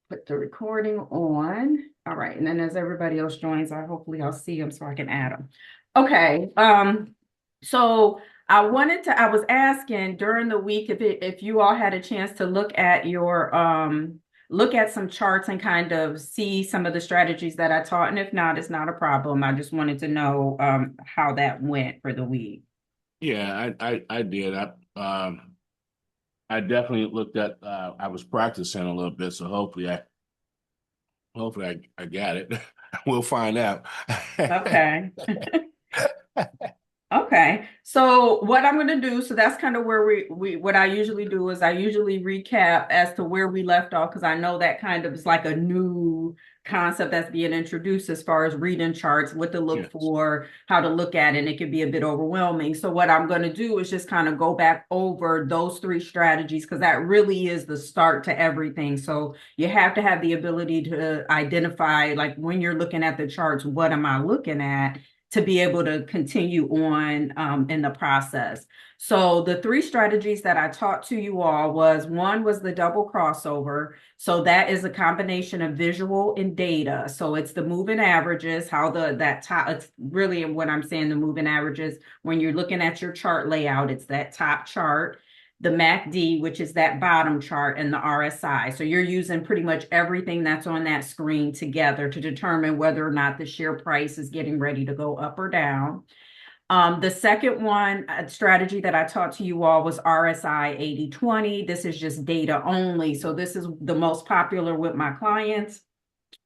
Put the recording on. All right, and then as everybody else joins, hopefully I'll see them so I can add them. Okay. So I was asking during the week if you all had a chance to look at some charts and kind of see some of the strategies that I taught. And if not, it's not a problem. I just wanted to know how that went for the week. Yeah, I did. I definitely looked at I was practicing a little bit, so hopefully I got it. We'll find out. Okay. Okay. So what I'm going to do, so that's kind of where we what I usually do is I usually recap as to where we left off because I know that kind of is like a new concept that's being introduced as far as reading charts, what to look Yes. for, how to look at it, and it can be a bit overwhelming. So what I'm going to do is just kind of go back over those three strategies because that really is the start to everything. So you have to have the ability to identify like when you're looking at the charts, what am I looking at? To be able to continue on in the process. So the three strategies that I taught to you all was one was the double crossover. So that is a combination of visual and data. So it's the moving averages, how that top, it's really what I'm saying, the moving averages. When you're looking at your chart layout, it's that top chart, the MACD, which is that bottom chart, and the RSI. So you're using pretty much everything that's on that screen together to determine whether or not the share price is getting ready to go up or down. The second one strategy that I taught to you all was RSI 80/20. This is just data only. So this is the most popular with my clients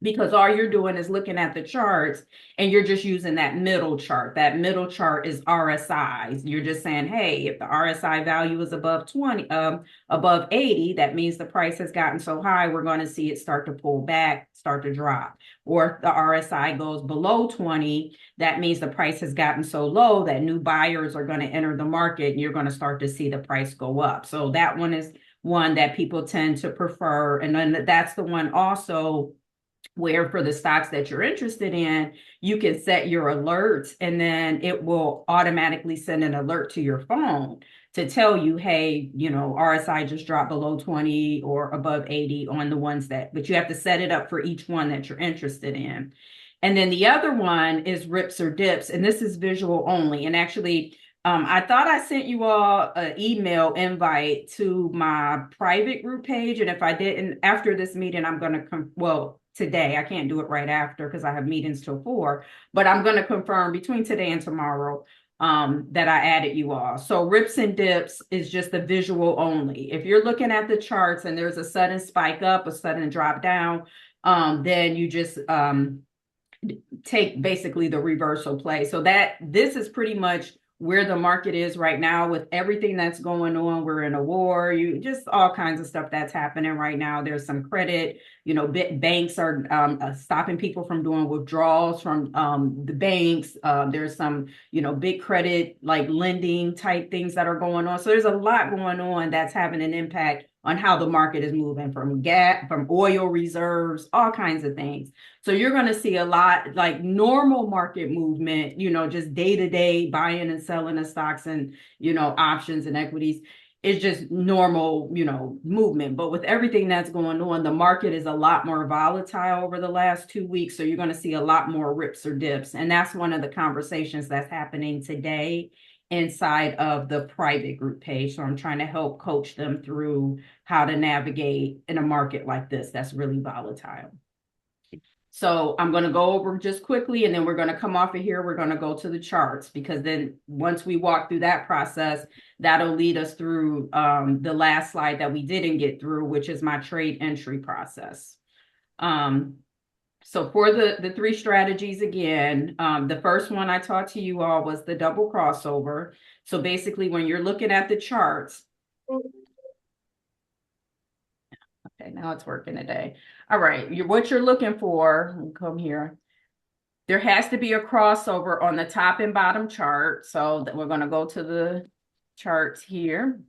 because all you're doing is looking at the charts and you're just using that middle chart. That middle chart is RSIs. You're just saying, hey, if the RSI value is above 20, above 80, that means the price has gotten so high, we're going to see it start to pull back, start to drop. Or if the RSI goes below 20, that means the price has gotten so low that new buyers are going to enter the market and you're going to start to see the price go up. So that one is one that people tend to prefer. And then that's the one also where for the stocks that you're interested in, you can set your alerts and then it will automatically send an alert to your phone to tell you, hey, RSI just dropped below 20 or above 80 on the ones but you have to set it up for each one that you're interested in. And then the other one is rips or dips, and this is visual only. And actually, I thought I sent you all an email invite to my private group page. And if I didn't, after this meeting, I'm going to today, I can't do it right after because I have meetings till 4, but I'm going to confirm between today and tomorrow that I added you all. So rips and dips is just the visual only. If you're looking at the charts and there's a sudden spike up, a sudden drop down, then you just take basically the reversal play. So that this is pretty much where the market is right now with everything that's going on. We're in a war, you just all kinds of stuff that's happening right now. There's some credit, banks are stopping people from doing withdrawals from the banks. There's some, big credit like lending type things that are going on. So there's a lot going on that's having an impact on how the market is moving from gas, from oil reserves, all kinds of things. So you're going to see a lot like normal market movement, just day to day buying and selling of stocks and, options and equities. It's just normal, movement. But with everything that's going on, the market is a lot more volatile over the last 2 weeks. So you're going to see a lot more rips or dips. And that's one of the conversations that's happening today inside of the private group page. So I'm trying to help coach them through how to navigate in a market like this that's really volatile. So I'm going to go over just quickly, and then we're going to come off of here. We're going to go to the charts because then once we walk through that process, that'll lead us through the last slide that we didn't get through, which is my trade entry process. So for the three strategies again, the first one I taught to you all was the double crossover. So basically, when you're looking at the charts, okay, now it's working today. All right, what you're looking for, come here. There has to be a crossover on the top and bottom chart. So that we're going to go to the charts here.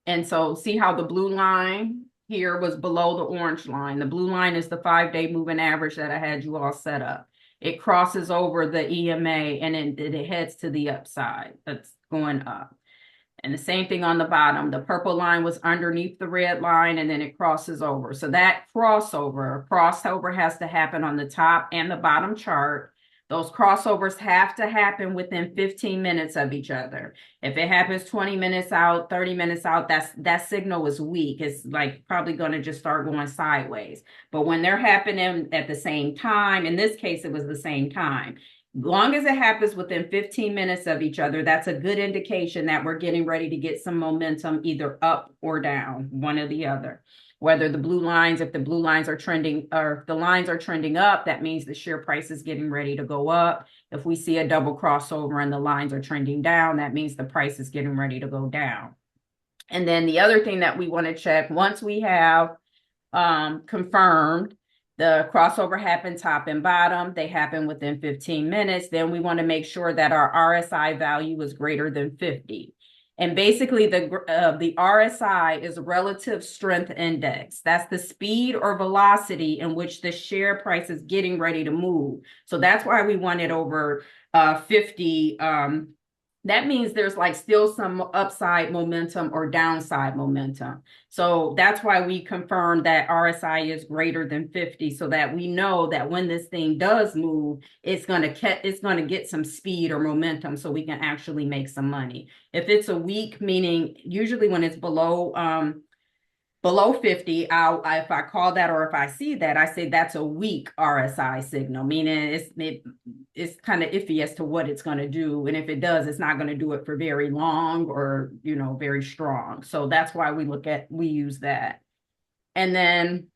And so see how the blue line here was below the orange line. The blue line is the 5-day moving average that I had you all set up. It crosses over the EMA and it heads to the upside. That's going up. And the same thing on the bottom. The purple line was underneath the red line and then it crosses over. So that crossover has to happen on the top and the bottom chart. Those crossovers have to happen within 15 minutes of each other. If it happens 20 minutes out, 30 minutes out, that signal is weak. It's like probably going to just start going sideways. But when they're happening at the same time, in this case, it was the same time. Long as it happens within 15 minutes of each other, that's a good indication that we're getting ready to get some momentum either up or down, one or the other. Whether the blue lines, if the blue lines are trending, or if the lines are trending up, that means the share price is getting ready to go up. If we see a double crossover and the lines are trending down, that means the price is getting ready to go down. And then the other thing that we want to check, once we have confirmed the crossover happened top and bottom, they happen within 15 minutes, then we want to make sure that our RSI value is greater than 50. And basically the RSI is a relative strength index. That's the speed or velocity in which the share price is getting ready to move. So that's why we want it over 50. That means there's like still some upside momentum or downside momentum. So that's why we confirm that RSI is greater than 50 so that we know that when this thing does move, it's going to get some speed or momentum so we can actually make some money. If it's a weak, meaning usually when it's below 50, if I call that or if I see that, I say that's a weak RSI signal, meaning it's kind of iffy as to what it's going to do. And if it does, it's not going to do it for very long or, very strong. So that's why we use that. And then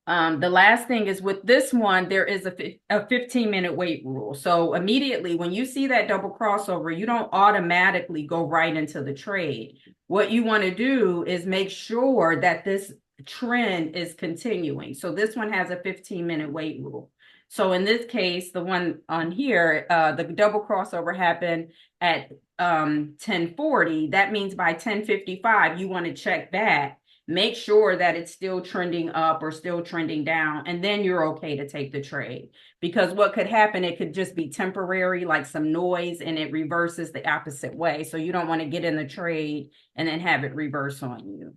the last thing is with this one, there is a 15-minute wait rule. So immediately when you see that double crossover, you don't automatically go right into the trade. What you want to do is make sure that this trend is continuing. So this one has a 15-minute wait rule. So in this case, the one on here, the double crossover happened at 10:40. That means by 10:55, you want to check back. Make sure that it's still trending up or still trending down, and then you're okay to take the trade. Because what could happen, it could just be temporary, like some noise, and it reverses the opposite way. So you don't want to get in the trade and then have it reverse on you.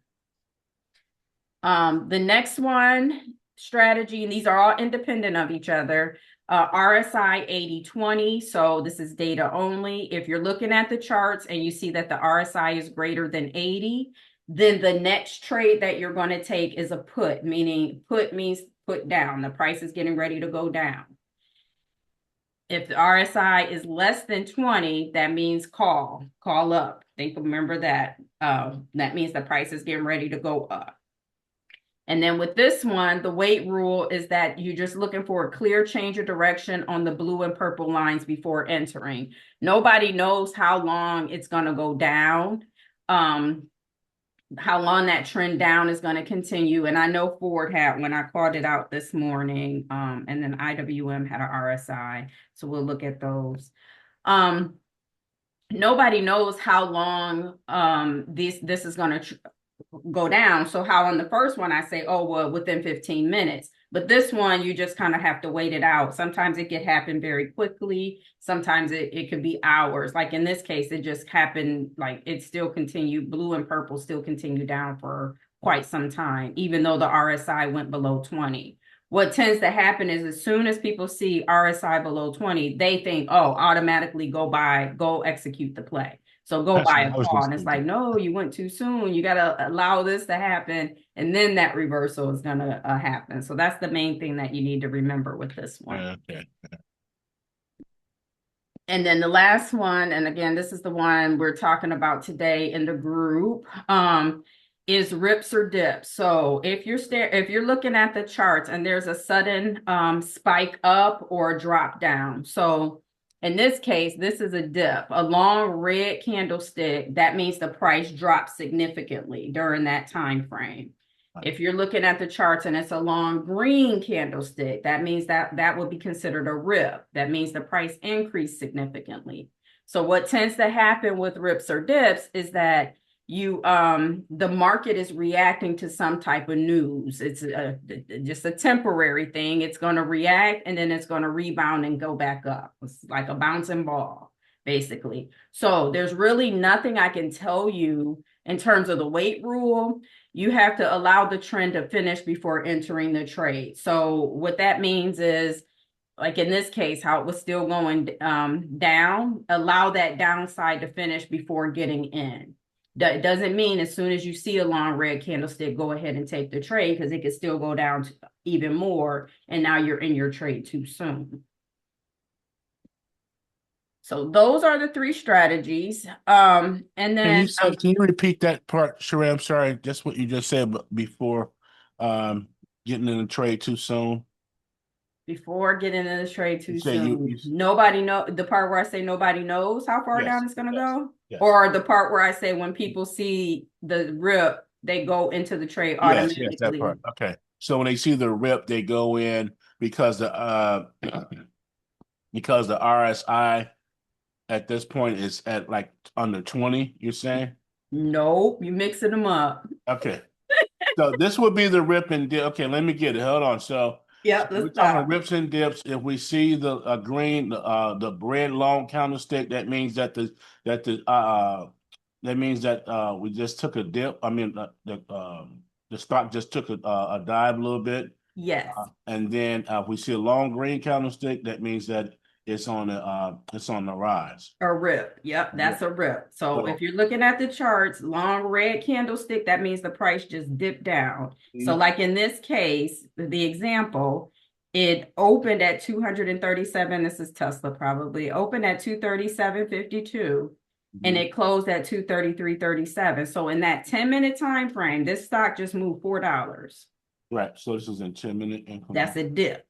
The next one, strategy, and these are all independent of each other. RSI 80-20. So this is data only. If you're looking at the charts and you see that the RSI is greater than 80, then the next trade that you're going to take is a put, meaning put means put down. The price is getting ready to go down. If the RSI is less than 20, that means call up. Remember that. That means the price is getting ready to go up. And then with this one, the wait rule is that you're just looking for a clear change of direction on the blue and purple lines before entering. Nobody knows how long it's going to go down. How long that trend down is going to continue. And I know Ford had, when I called it out this morning, and then IWM had an RSI. So we'll look at those. Nobody knows how long this is going to go down. So how on the first one, I say, oh, well, within 15 minutes. But this one, you just kind of have to wait it out. Sometimes it can happen very quickly. Sometimes it could be hours. Like in this case, it just happened, like it still continued, blue and purple still continue down for quite some time, even though the RSI went below 20. What tends to happen is as soon as people see RSI below 20, they think, oh, automatically go execute the play. So go buy a call. And it's like, no, you went too soon. You got to allow this to happen. And then that reversal is going to happen. So that's the main thing that you need to remember with this one. Okay. And then the last one, and again, this is the one we're talking about today in the group, is rips or dips. So if you're looking at the charts and there's a sudden spike up or drop down. So in this case, this is a dip, a long red candlestick. That means the price dropped significantly during that time frame. If you're looking at the charts and it's a long green candlestick, that means that would be considered a rip. That means the price increased significantly. So what tends to happen with rips or dips is that the market is reacting to some type of news. It's just a temporary thing. It's going to react and then it's going to rebound and go back up. It's like a bouncing ball. basically. So there's really nothing I can tell you in terms of the weight rule. You have to allow the trend to finish before entering the trade. So what that means is, like in this case, how it was still going down, allow that downside to finish before getting in. That doesn't mean as soon as you see a long red candlestick, go ahead and take the trade, because it could still go down even more, and now you're in your trade too soon. So those are the three strategies. And then Can you repeat that part, Sharae? I'm sorry, just what you just said before um getting in the trade too soon. before getting in the trade You too say you soon, nobody know the part where I say nobody knows how far down yes, it's gonna yes, go, yes. or the part where I say when people see the rip, they go into the trade Yes, that automatically. part. Okay. So when they see the rip, they go in because the because the RSI at this point is at like under 20, you're saying? Nope, you mixing them up. Okay. So this would be the rip and dip. Okay, let me get it. Hold on. So Yep, we're let's talking stop. rips and dips. If we see the green, the red long candlestick, that means that that means that we just took a dip. I mean, the stock just took a dive a little bit. Yes. And then if we see a long green candlestick, that means that it's on the rise. A rip. Yep, that's a rip. So if So you're looking at the charts, long red candlestick, that means the price just dipped down. So mhm, like in this case, the example, it opened at 237. This is Tesla probably. Opened at 237.52 and mhm. it closed at 233.37. So in that 10-minute time frame, this stock just moved $4. Right. So this is in 10-minute That's increment. a dip.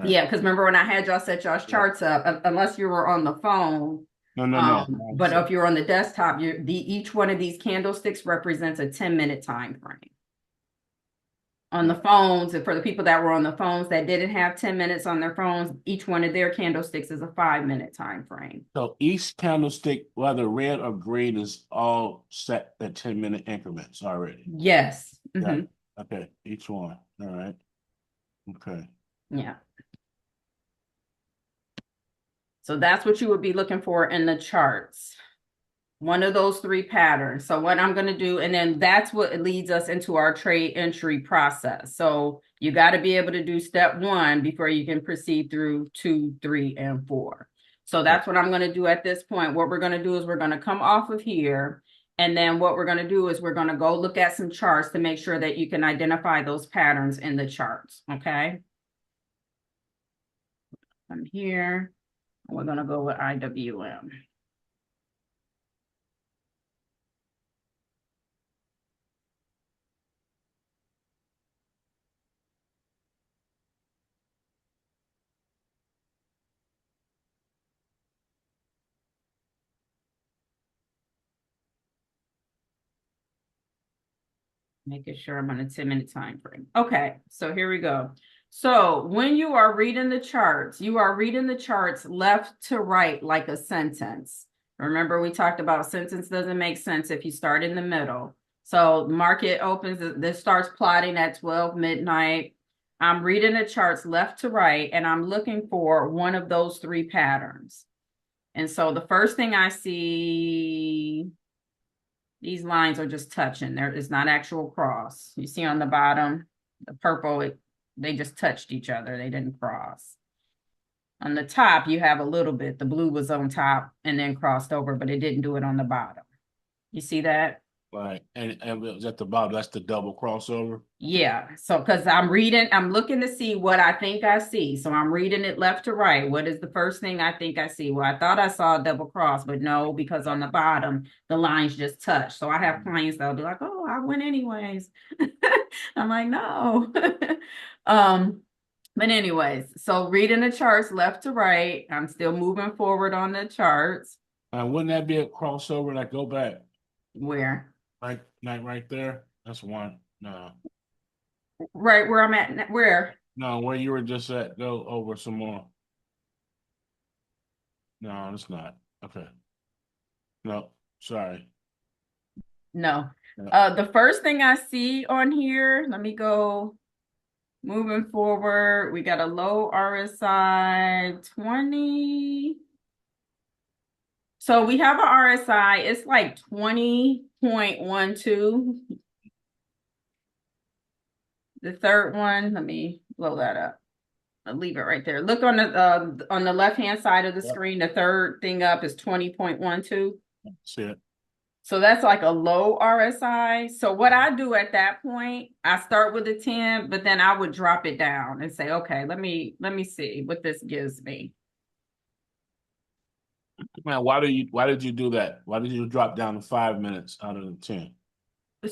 Right. Yeah, because remember when I had y'all set y'all's Yeah. charts up, unless you were on the phone, No, no, no. but if you're on the desktop, each one of these candlesticks represents a 10-minute time frame. On the Right. phones, and for the people that were on the phones that didn't have 10 minutes on their phones, each one of their candlesticks is a 5-minute time frame. So each candlestick, whether red or green, is all set at 10-minute increments already. Yes. Got it. Okay. Each one. All right. Okay. Yeah. So that's what you would be looking for in the charts. One of those three patterns. So what I'm going to do, and then that's what leads us into our trade entry process. So you got to be able to do step one before you can proceed through 2, 3, and 4. So Right. that's what I'm going to do at this point. What we're going to do is we're going to come off of here. And then what we're going to do is we're going to go look at some charts to make sure that you can identify those patterns in the charts. Okay. I'm here. We're going to go with IWM. Making sure I'm on a 10-minute time frame. Okay, so here we go. So when you are reading the charts, you are reading the charts left to right like a sentence. Remember, we talked about a sentence doesn't make sense if you start in the middle. So market opens, this starts plotting at 12 midnight. I'm reading the charts left to right, and I'm looking for one of those three patterns. And so the first thing I see, these lines are just touching. There is not actual cross. You see on the bottom, the purple, they just touched each other. They didn't cross. On the top, you have a little bit. The blue was on top and then crossed over, but it didn't do it on the bottom. You see that? Right. And it was at the bottom. That's the double crossover. Yeah. So, because I'm looking to see what I think I see. So I'm reading it left to right. What is the first thing I think I see? Well, I thought I saw a double cross, but no, because on the bottom, the lines just touch. So I have clients that'll be like, oh, I went anyways. I'm like, no. um, but anyways, so reading the charts left to right. I'm still moving forward on the charts. Wouldn't that be a crossover? Like go back, Where? right there. That's one. No, Right where I'm at. Where? no, where you were just at. Go over some more. No, it's not. Okay. No, sorry. No. No. The first thing I see on here, let me go moving forward. We got a low RSI 20. So we have a RSI, it's like 20.12. The third one, let me blow that up. I'll leave it right there. Look on the left-hand side of the Yep. screen, the third thing up is 20.12. See it. So that's like a low RSI. So what I do at that point, I start with a 10, but then I would drop it down and say, okay, let me see what this gives me. Man, why did you do that? Why did you drop down to 5 minutes out of the 10?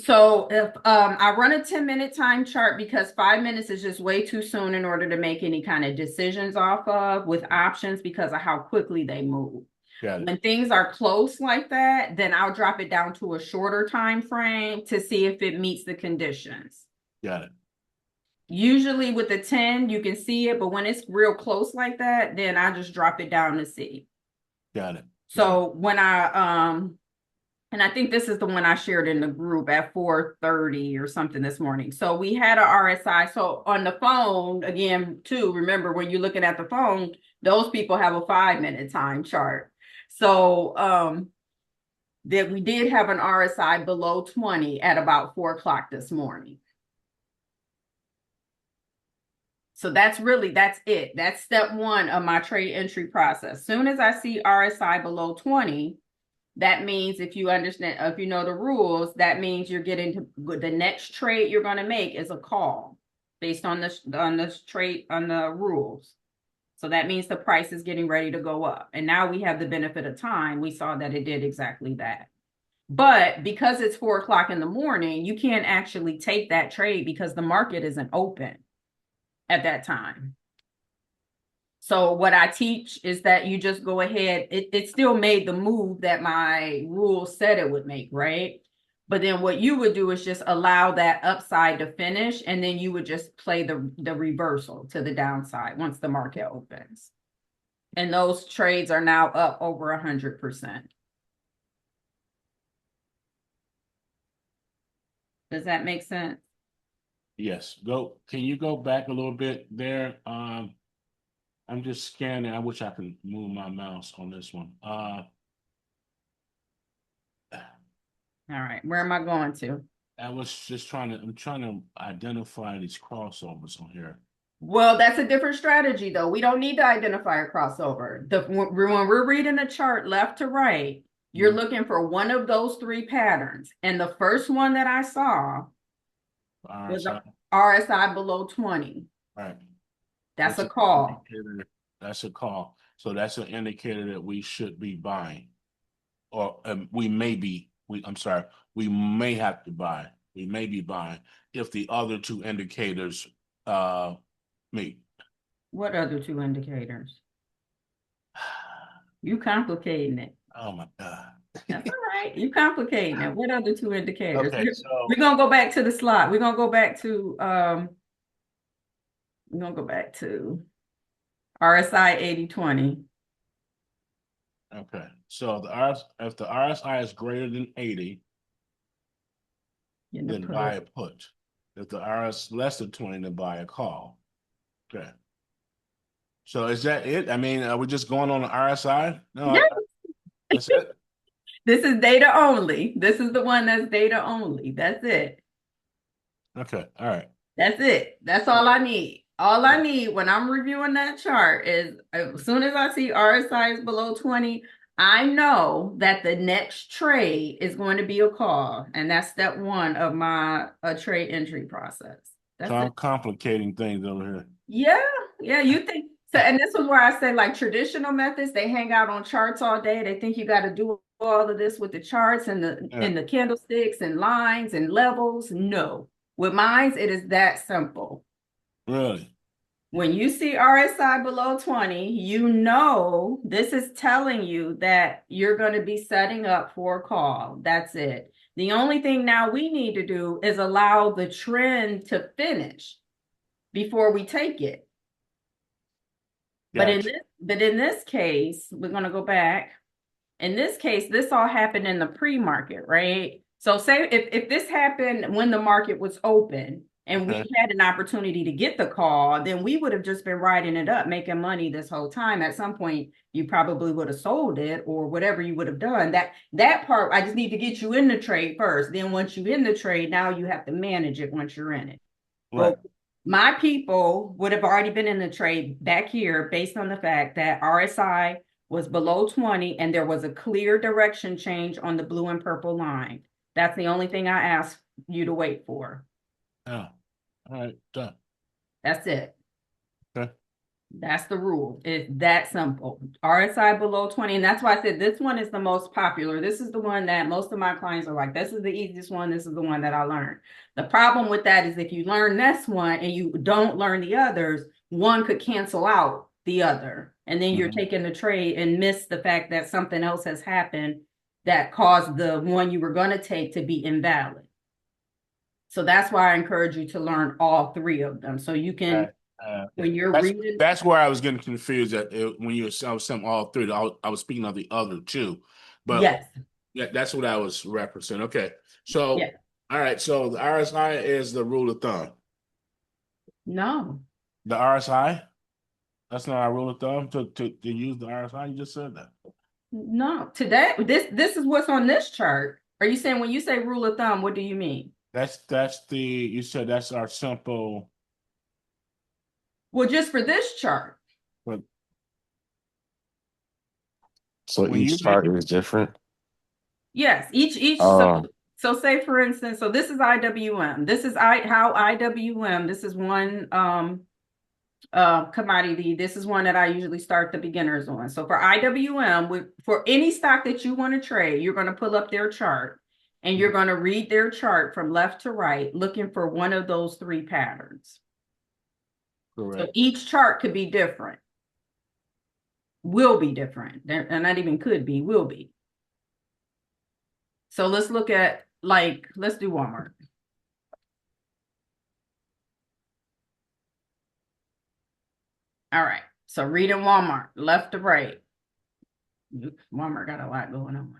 So if I run a 10-minute time chart because 5 minutes is just way too soon in order to make any kind of decisions off of with options because of how quickly they move. Got it. When things are close like that, then I'll drop it down to a shorter time frame to see if it meets the conditions. Got it. Usually with the 10, you can see it, but when it's real close like that, then I just drop it down to see. Got it. Got it. So when I and I think this is the one I shared in the group at 4:30 or something this morning. So we had a RSI. So on the phone, again, too, remember when you're looking at the phone, those people have a 5-minute time chart. So that we did have an RSI below 20 at about 4 o'clock this morning. So that's it. That's step one of my trade entry process. Soon as I see RSI below 20, that means if you understand, if you know the rules, that means you're getting to the next trade you're going to make is a call based on this trade on the rules. So that means the price is getting ready to go up. And now we have the benefit of time. We saw that it did exactly that. But because it's 4 o'clock in the morning, you can't actually take that trade because the market isn't open at that time. So what I teach is that you just go ahead. It still made the move that my rule said it would make, right? But then what you would do is just allow that upside to finish, and then you would just play the reversal to the downside once the market opens. And those trades are now up over 100%. Does that make sense? Yes. Can you go back a little bit there? I'm just scanning. I wish I could move my mouse on this one. All right, where am I going to? I'm trying to identify these crossovers on here. Well, that's a different strategy, though. We don't need to identify a crossover. When we're reading a chart left to right, you're looking for one of those three patterns. And the first one that I saw was a RSI below 20. Right. That's a call. That's a call. So that's an indicator that we should be buying. Or we may be, we may have to buy. We may be buying if the other two indicators meet. What other two indicators? You complicating it. Oh my God. That's all right. You complicating it. What other two indicators? Okay, so We're gonna go back to the slide. We're gonna go back to RSI 80/20. okay. So if the RSI is greater than 80, then buy a put. If the RS less than 20, then buy a call. Okay. So is that it? I mean, are we just going on the RSI? No, Yeah. that's it. This is data only. This is the one that's data only. That's it. Okay. All right. That's it. That's all I need. All I need when I'm reviewing that chart is as soon as I see RSI is below 20, I know that the next trade is going to be a call. And that's step one of my trade entry process. That's So I'm it. complicating things over here. Yeah. Yeah. You think so. And this is where I say, like traditional methods, they hang out on charts all day. They think you got to do all of this with the charts and the candlesticks and lines and levels. No. With mine, it is that simple. Really? When you see RSI below 20, you know this is telling you that you're going to be setting up for a call. That's it. The only thing now we need to do is allow the trend to finish before we take it. Gotcha. But in this case, we're going to go back. In this case, this all happened in the pre-market, right? So say if this happened when the market was open and we Okay. had an opportunity to get the call, then we would have just been riding it up, making money this whole time. At some point, you probably would have sold it or whatever you would have done. That part, I just need to get you in the trade first. Then once you're in the trade, now you have to manage it once you're in it. Right. Well, my people would have already been in the trade back here based on the fact that RSI was below 20 and there was a clear direction change on the blue and purple line. That's the only thing I asked you to wait for. Yeah. All right. Done. That's it. Okay. That's the rule. It's that simple. RSI below 20. And that's why I said this one is the most popular. This is the one that most of my clients are like, this is the easiest one. This is the one that I learned. The problem with that is if you learn this one and you don't learn the others, one could cancel out the other. And then you're Mhm. taking the trade and miss the fact that something else has happened that caused the one you were going to take to be invalid. So that's why I encourage you to learn all three of them. So you can, when you're That's reading, that's where I was getting confused at when I was saying all three. I was speaking of the other two, but yes, yeah, that's what I was referencing. Okay, yeah, so all right, so the RSI is the rule of thumb. no. The RSI, that's not our rule of thumb to use the RSI. You just said that. No, today this is what's on this chart. Are you saying when you say rule of thumb, what do you mean? That's the you said that's our simple. Well, just for this chart. But So when you each make chart it, is different. Yes, each Uh, so say for instance, so this is IWM. This is I how IWM. This is one commodity. This is one that I usually start the beginners on. So for IWM, for any stock that you want to trade, you're going to pull up their chart and you're going to read their chart from left to right, looking for one of those three patterns. So correct. each chart could be different, will be different. And not even could be, will be. So let's look at let's do Walmart. All right. So reading Walmart, left to right. Walmart got a lot going on.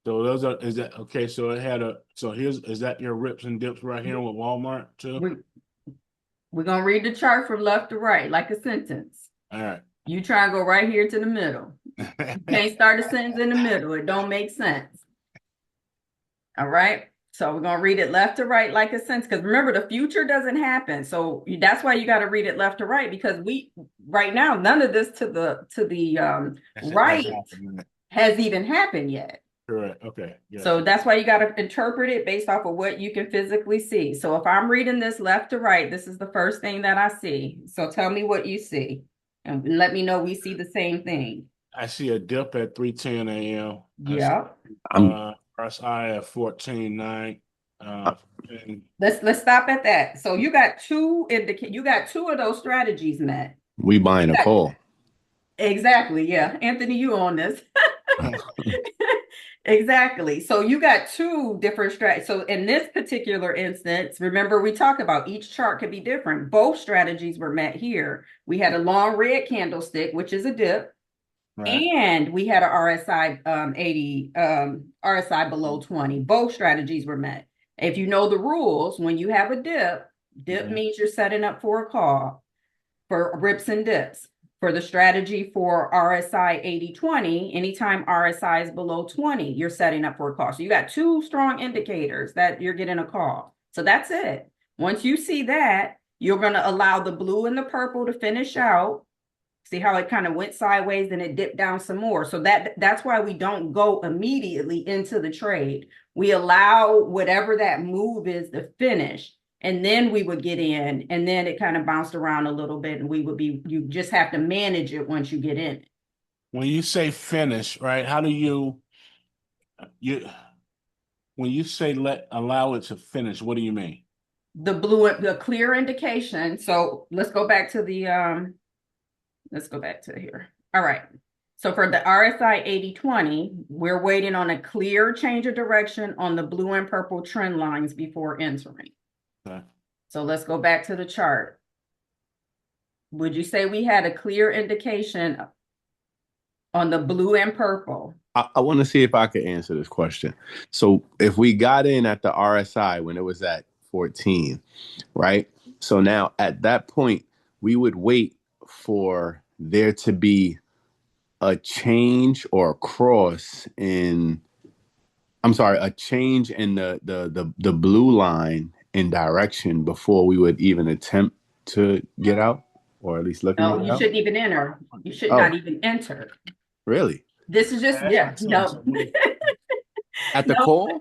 So those are is that okay? So it had a so here's is that your rips and dips right here with Walmart too? we, we're going to read the chart from left to right, like a sentence. All right. You try and go right here to the middle. You can't start a sentence in the middle. It don't make sense. All right. So we're going to read it left to right like a sentence. Because remember, the future doesn't happen. So that's why you got to read it left to right, because right now, none of this to the That's right happening. has even happened yet. Correct. Okay. Yeah. So that's why you got to interpret it based off of what you can physically see. So if I'm reading this left to right, this is the first thing that I see. So tell me what you see and let me know we see the same thing. I see a dip at 3:10 a.m. I see Yeah. I'm RSI at 14.9. uh, And Let's stop at that. So you got you got two of those strategies met. we buying a call. Exactly. Yeah. Anthony, you on this. Exactly. So you got two different strategies. So in this particular instance, remember we talked about each chart could be different. Both strategies were met here. We had a long red candlestick, which is a dip, right. and we had a RSI 80 RSI below 20. Both strategies were met. If you know the rules, when you have a dip Mhm. means you're setting up for a call for rips and dips. For the strategy for RSI 80-20, anytime RSI is below 20, you're setting up for a call. So you got two strong indicators that you're getting a call. So that's it. Once you see that, you're going to allow the blue and the purple to finish out. See how it kind of went sideways and it dipped down some more. So that's why we don't go immediately into the trade. We allow whatever that move is to finish. And then we would get in, and then it kind of bounced around a little bit, and you just have to manage it once you get in. When you say finish, right? How do you when you say let allow it to finish? What do you mean? The clear indication. So let's go back to let's go back to here. All right. So for the RSI 80-20, we're waiting on a clear change of direction on the blue and purple trend lines before entering. Okay. So let's go back to the chart. Would you say we had a clear indication on the blue and purple? I want to see if I could answer this question. So if we got in at the RSI when it was at 14, right? So now at that point, we would wait for there to be a change or a cross in, I'm sorry, a change in the blue line in direction before we would even attempt to get out, or at least looking to No, get you out. shouldn't even enter. You should Oh, not even enter. really? This is just, Yeah, that's what yeah, I'm saying. no. So we, At the No, call?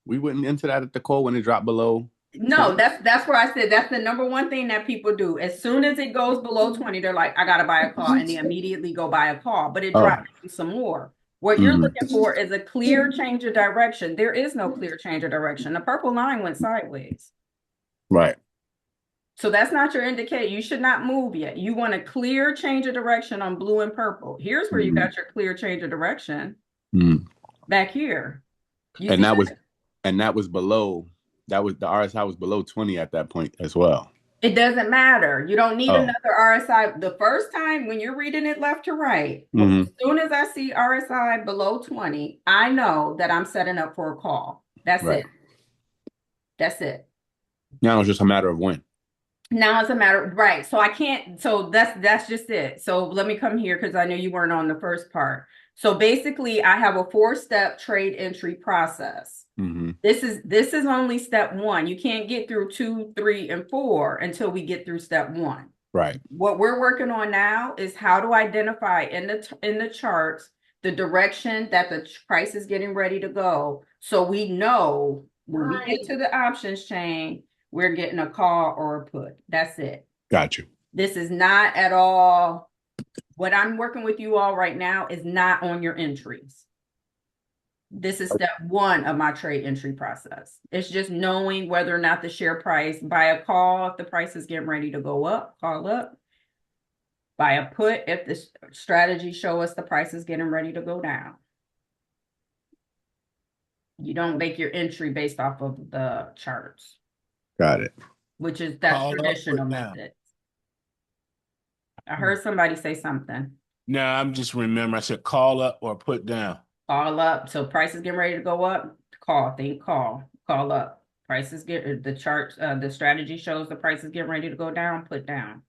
We wouldn't enter that at the call when it dropped below no, 20? that's where I said that's the number one thing that people do. As soon as it goes below 20, they're like, I gotta buy a call, and they immediately go buy a call, but it Oh, drops some more. What you're mhm. looking for is a clear change of direction. There is no clear change of direction. The purple line went sideways. Right. So that's not your indicator. You should not move yet. You want a clear change of direction on blue and purple. Here's where you Mhm. got your clear change of direction Mhm. back here. You And see that was that? and that was below that was the RSI was below 20 at that point as well. It doesn't matter. You don't need Oh. another RSI. The first time when you're reading it left to right, Hmm. as soon as I see RSI below 20, I know that I'm setting up for a call. That's Right. it. That's it. Now it's just a matter of when. Now it's a matter, right? So I can't. So that's just it. So let me come here because I know you weren't on the first part. So basically, I have a 4-step trade entry process. Hmm. This is only step one. You can't get through 2, 3, and 4 until we get through step one. Right. What we're working on now is how to identify in the charts the direction that the price is getting ready to go, so we know when we get to the options chain, we're getting a call or a put. That's it. Got you. This is not at all what I'm working with you all right now is not on your entries. This is step one of my trade entry process. It's just knowing whether or not the share price, buy a call if the price is getting ready to go up, call up. Buy a put if the strategy show us the price is getting ready to go down. You don't make your entry based off of the charts, Got it. which is that call up, traditional put down. method. I heard somebody say something. No, I'm just remember I said call up or put down. Call up. So price is getting ready to go up. Call. Think call. Call up. Prices get the chart. The strategy shows the price is getting ready to go down. Put down.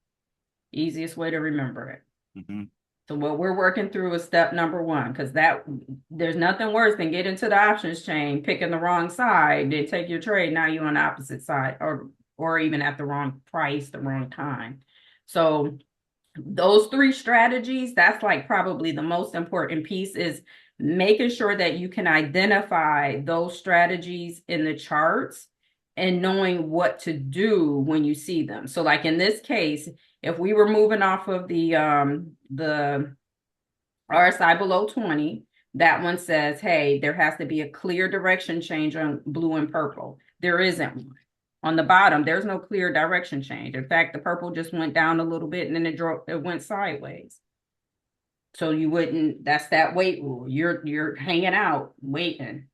Easiest way to remember it. Mm-hmm. So what we're working through is step number one, because there's nothing worse than getting to the options chain, picking the wrong side, then take your trade. Now you're on the opposite side, or even at the wrong price, the wrong time. So those 3 strategies, that's like probably the most important piece is making sure that you can identify those strategies in the charts and knowing what to do when you see them. So like in this case, if we were moving off of the RSI below 20, that one says, hey, there has to be a clear direction change on blue and purple. There isn't one. On the bottom, there's no clear direction change. In fact, the purple just went down a little bit and then it went sideways. So you wouldn't, that's that wait rule. You're hanging out, waiting.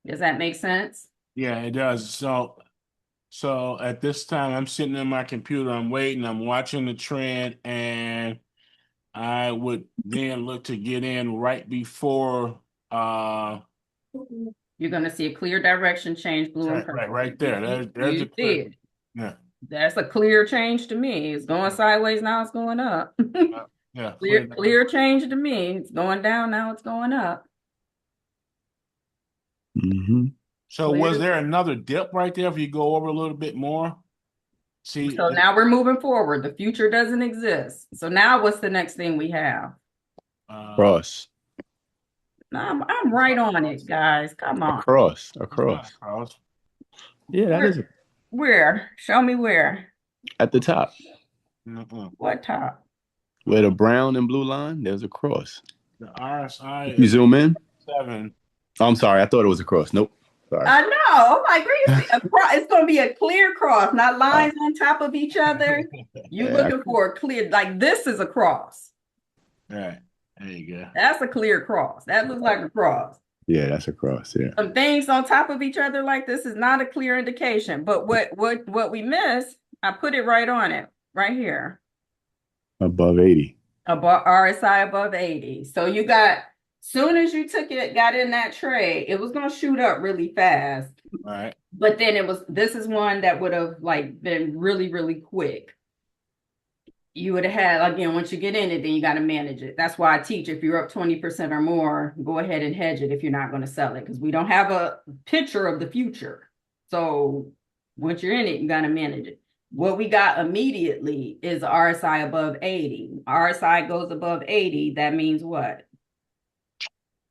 Does that make sense? Yeah, it does. So at this time, I'm sitting in my computer, I'm waiting, I'm watching the trend, and I would then look to get in right before You're going to see a clear direction change, blue and purple. right there. There's You a see clear. it. Yeah. That's a clear change to me. It's going sideways, now it's going up. Yeah. Clear change to me. It's going down, now it's going up. Hmm. So was there another dip right there if you go over a little bit more? See, So now we're moving forward. The future doesn't exist. So now what's the next thing we have? Cross. I'm right on it, guys. Come on. Across. Yeah, that is Where? Show me where. at the top. What top? Where the brown and blue line, there's a cross. The RSI You is zoom in. 7. Oh, I'm sorry. I thought it was a cross. Nope. Sorry. I know. I'm like, where you see it's going to be a clear cross, not lines on top of each other. You're looking for a clear, like this is a cross. Right. There you go. That's a clear cross. That looks like a cross. Yeah, that's a cross. Yeah. Some things on top of each other like this is not a clear indication. But what we miss, I put it right on it, right here. Above 80. Above RSI above 80. So you got, soon as you got in that trade, it was gonna shoot up really fast. All right. But then this is one that would have like been really, really quick. You would have had, again, once you get in it, then you got to manage it. That's why I teach, if you're up 20% or more, go ahead and hedge it if you're not going to sell it, because we don't have a picture of the future. So once you're in it, you got to manage it. What we got immediately is RSI above 80. RSI goes above 80. That means what?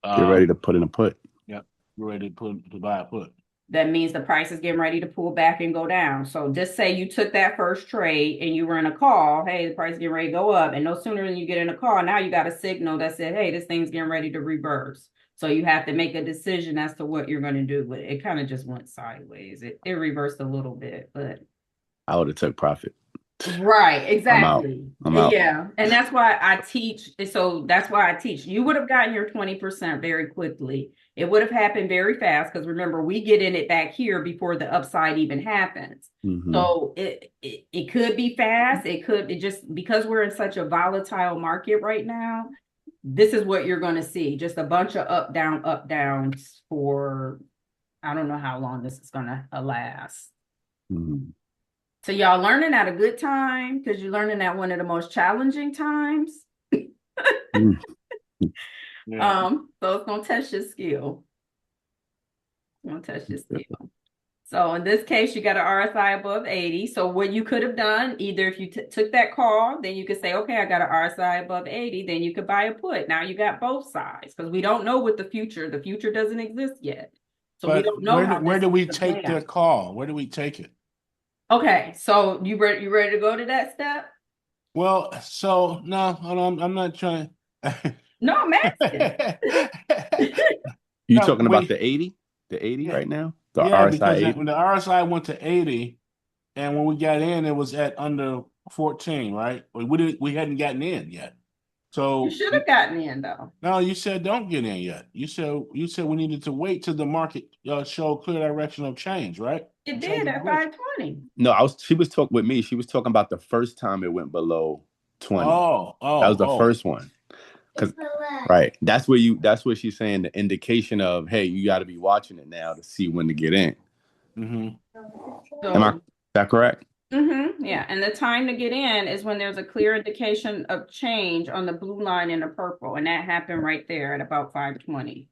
Get ready to put in a put. Yep. You're ready to buy a put. That means the price is getting ready to pull back and go down. So just say you took that first trade and you were in a call. Hey, the price is getting ready to go up. And no sooner than you get in a call, now you got a signal that said, hey, this thing's getting ready to reverse. So you have to make a decision as to what you're going to do with it. It kind of just went sideways. It reversed a little bit, but I would have took profit. right, exactly. I'm out. Yeah. And that's why I teach. So that's why I teach. You would have gotten your 20% very quickly. It would have happened very fast because remember, we get in it back here before the upside even happens. Mhm. So it could be fast. It just, because we're in such a volatile market right now, this is what you're going to see. Just a bunch of up downs for, I don't know how long this is going to last. Mhm. So y'all learning at a good time because you're learning at one of the most challenging times. Mm. Yeah. So it's gonna test your skill. It's gonna test your skill. So in this case, you got an RSI above 80. So what you could have done, either if you took that call, then you could say, okay, I got an RSI above 80, then you could buy a put. Now you got both sides because we don't know what the future doesn't exist yet. So we But don't know how where this do we is gonna take play out. their call? Where do we take it? Okay, so you ready to go to that step? Well, so no, I'm not trying. No, I'm asking. You No, talking about the 80? The 80 yeah, right now? The yeah, RSI because 80? when the RSI went to 80, and when we got in, it was at under 14, right? We hadn't gotten in yet. You So should have gotten in though. no, you said don't get in yet. You said we needed to wait till the market show clear direction of change, right? It In terms did of at risk. 520. No, she was talking with me. She was talking about the first time it went below 20. Oh, That was oh, the oh. first one. Right. That's what she's saying, the indication of, hey, you got to be watching it now to see when to get in. Mm-hmm. Is that correct? Yeah. And the time to get in is when there's a clear indication of change on the blue line and the purple. And that happened right there at about 520.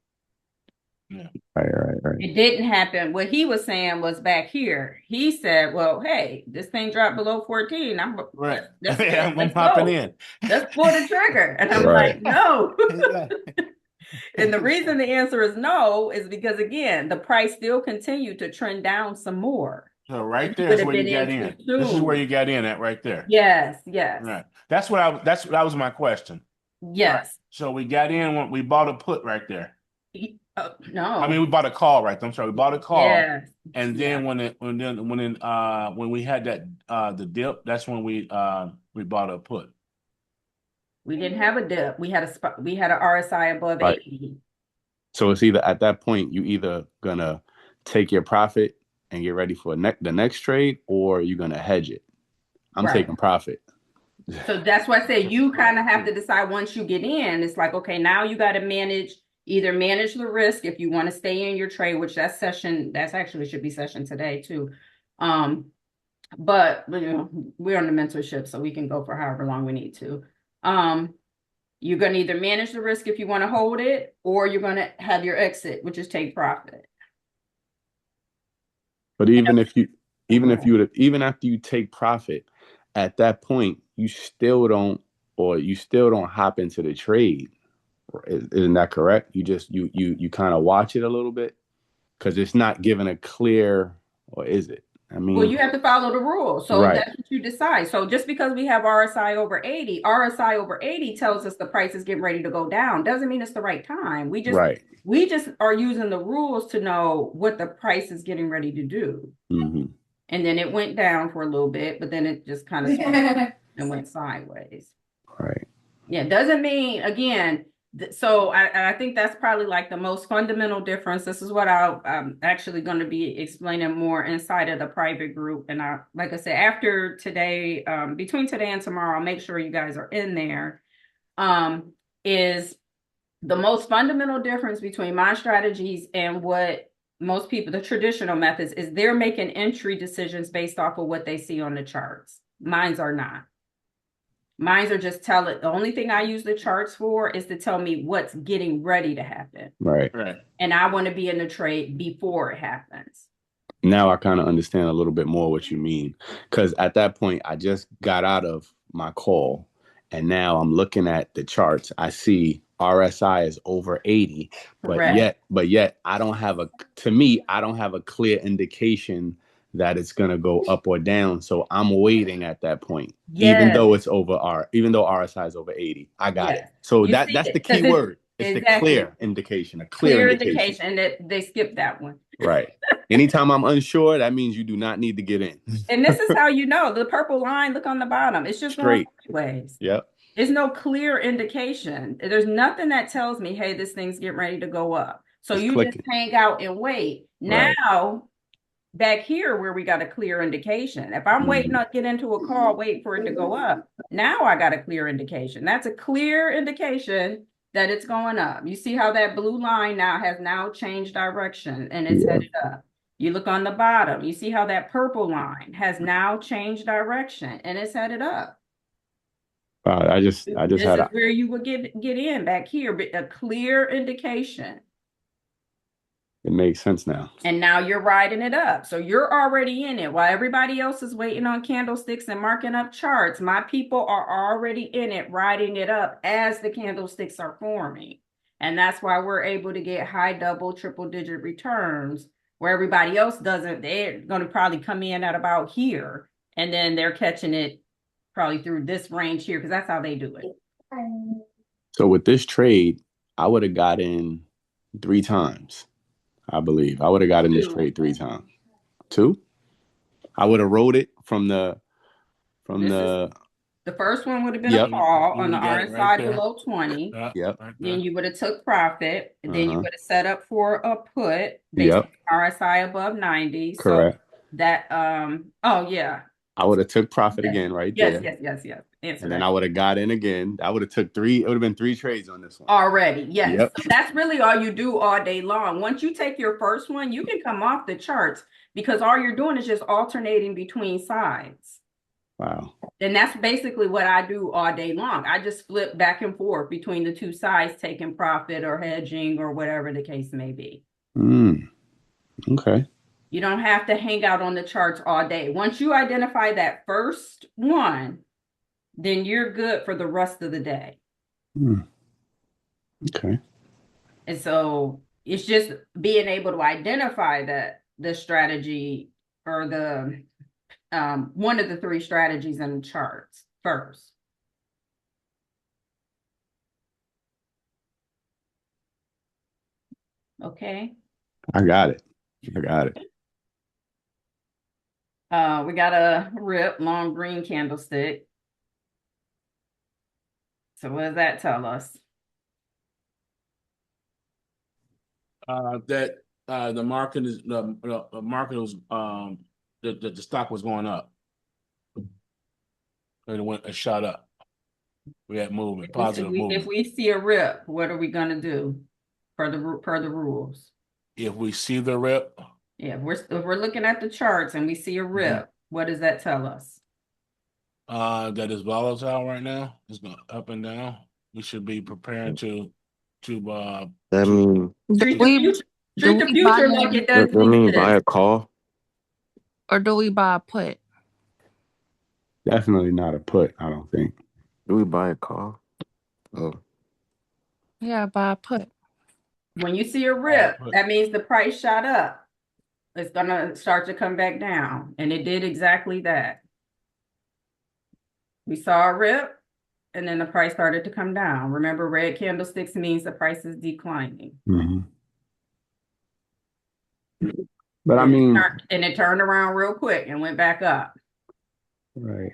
Yeah. Right. It didn't happen. What he was saying was back here. He said, well, hey, this thing dropped below 14. Right. That's Yeah, it. I'm Let's popping go. in. Let's pull the trigger. And I'm Right. like, no. Exactly. And the reason the answer is no is because, again, the price still continued to trend down some more. So right You there would is have where you been got in in. too This is where soon. you got in at right there. Yes. Right. That's what that was my question. Yes. So we got in when we bought a put right there. No. I mean, we bought a call right there. I'm sorry, we bought a call. Yes. And then when we had that the dip, that's when we bought a put. We didn't have a dip. We had a RSI above Right. 80. So it's either at that point you either gonna take your profit and get ready for the next trade, or you're gonna hedge it. I'm taking profit. So that's why I say you kind of have to decide once you get in. It's like, okay, now you got to either manage the risk if you want to stay in your trade, which that's actually should be session today too. But you know, we're on the mentorship, so we can go for however long we need to. You're going to either manage the risk if you want to hold it, or you're going to have your exit, which is take profit. But even after you take profit, at that point you still don't hop into the trade. Isn't that correct? You just you kind of watch it a little bit because it's not given a clear, or is it? I mean, well, you have to follow the rules. So right. That's what you decide. So just because we have RSI over 80 tells us the price is getting ready to go down. Doesn't mean it's the right time. We just are using the rules to know what the price is getting ready to do. Mm-hmm. And then it went down for a little bit, but then it just kind of and went sideways. Right. Yeah, doesn't mean, again, so I think that's probably like the most fundamental difference. This is what I'm actually going to be explaining more inside of the private group. And like I said, after today, between today and tomorrow, I'll make sure you guys are in there. is the most fundamental difference between my strategies and what most people, the traditional methods, is they're making entry decisions based off of what they see on the charts. Mine's are not. Mine's are just the only thing I use the charts for is to tell me what's getting ready to happen. Right. And I want to be in the trade before it happens. Now I kind of understand a little bit more what you mean. Because at that point, I just got out of my call and now I'm looking at the charts. I see RSI is over 80, but yet I don't have I don't have a clear indication that it's going to go up or down. So I'm waiting at that point, even though RSI is over 80. I got it. So that's the key word. It's the clear indication, a clear indication. And that they skipped that one. Right. Anytime I'm unsure, that means you do not need to get in. And this is how you know the purple line, look on the bottom. It's just straight ways. Yep. There's no clear indication. There's nothing that tells me, hey, this thing's getting ready to go up. So it's clicking. Just hang out and wait. Now, back here where we got a clear indication. If I'm waiting to get into a call, wait for it to go up. Now I got a clear indication. That's a clear indication that it's going up. You see how that blue line has changed direction and it's headed up. You look on the bottom, you see how that purple line has now changed direction and it's headed up. This is where you would get in back here, but a clear indication. It makes sense now. And now you're riding it up. So you're already in it. While everybody else is waiting on candlesticks and marking up charts, my people are already in it, riding it up as the candlesticks are forming. And that's why we're able to get high double, triple digit returns where everybody else doesn't. They're going to probably come in at about here. And then they're catching it probably through this range here because that's how they do it. So with this trade, I would have got in 3 times. I believe I would have got in this trade 3 times. 2? I would have rode it from the first one would have been a call on the RSI below 20. Yep. Then you would have took profit. And then you would have set up for a put based on RSI above 90. Correct. So that I would have took profit again there. Yes. And then I would have got in again. I would have took 3. It would have been 3 trades on this one. Already, yes. Yep. So that's really all you do all day long. Once you take your first one, you can come off the charts because all you're doing is just alternating between sides. Wow. And that's basically what I do all day long. I just flip back and forth between the 2 sides, taking profit or hedging or whatever the case may be. Okay. You don't have to hang out on the charts all day. Once you identify that first one, then you're good for the rest of the day. Okay. And so it's just being able to identify the strategy or the one of the 3 strategies in the charts first. Okay. I got it. We got a rip long green candlestick. So what does that tell us? That the market is the market was the stock was going up. And it shot up. We had movement, positive movement. If we see a rip, what are we gonna do per the rules? If we see the rip, if we're looking at the charts and we see a rip, what does that tell us? That is volatile right now. It's going up and down. We should be preparing to treat the future like it does. Do we buy a call? Or do we buy a put? Definitely not a put, I don't think. Do we buy a call? Oh. Yeah, buy a put. When you see a rip, that means the price shot up. It's going to start to come back down. And it did exactly that. We saw a rip, and then the price started to come down. Remember, red candlesticks means the price is declining. But I mean... And it turned around real quick and went back up. Right.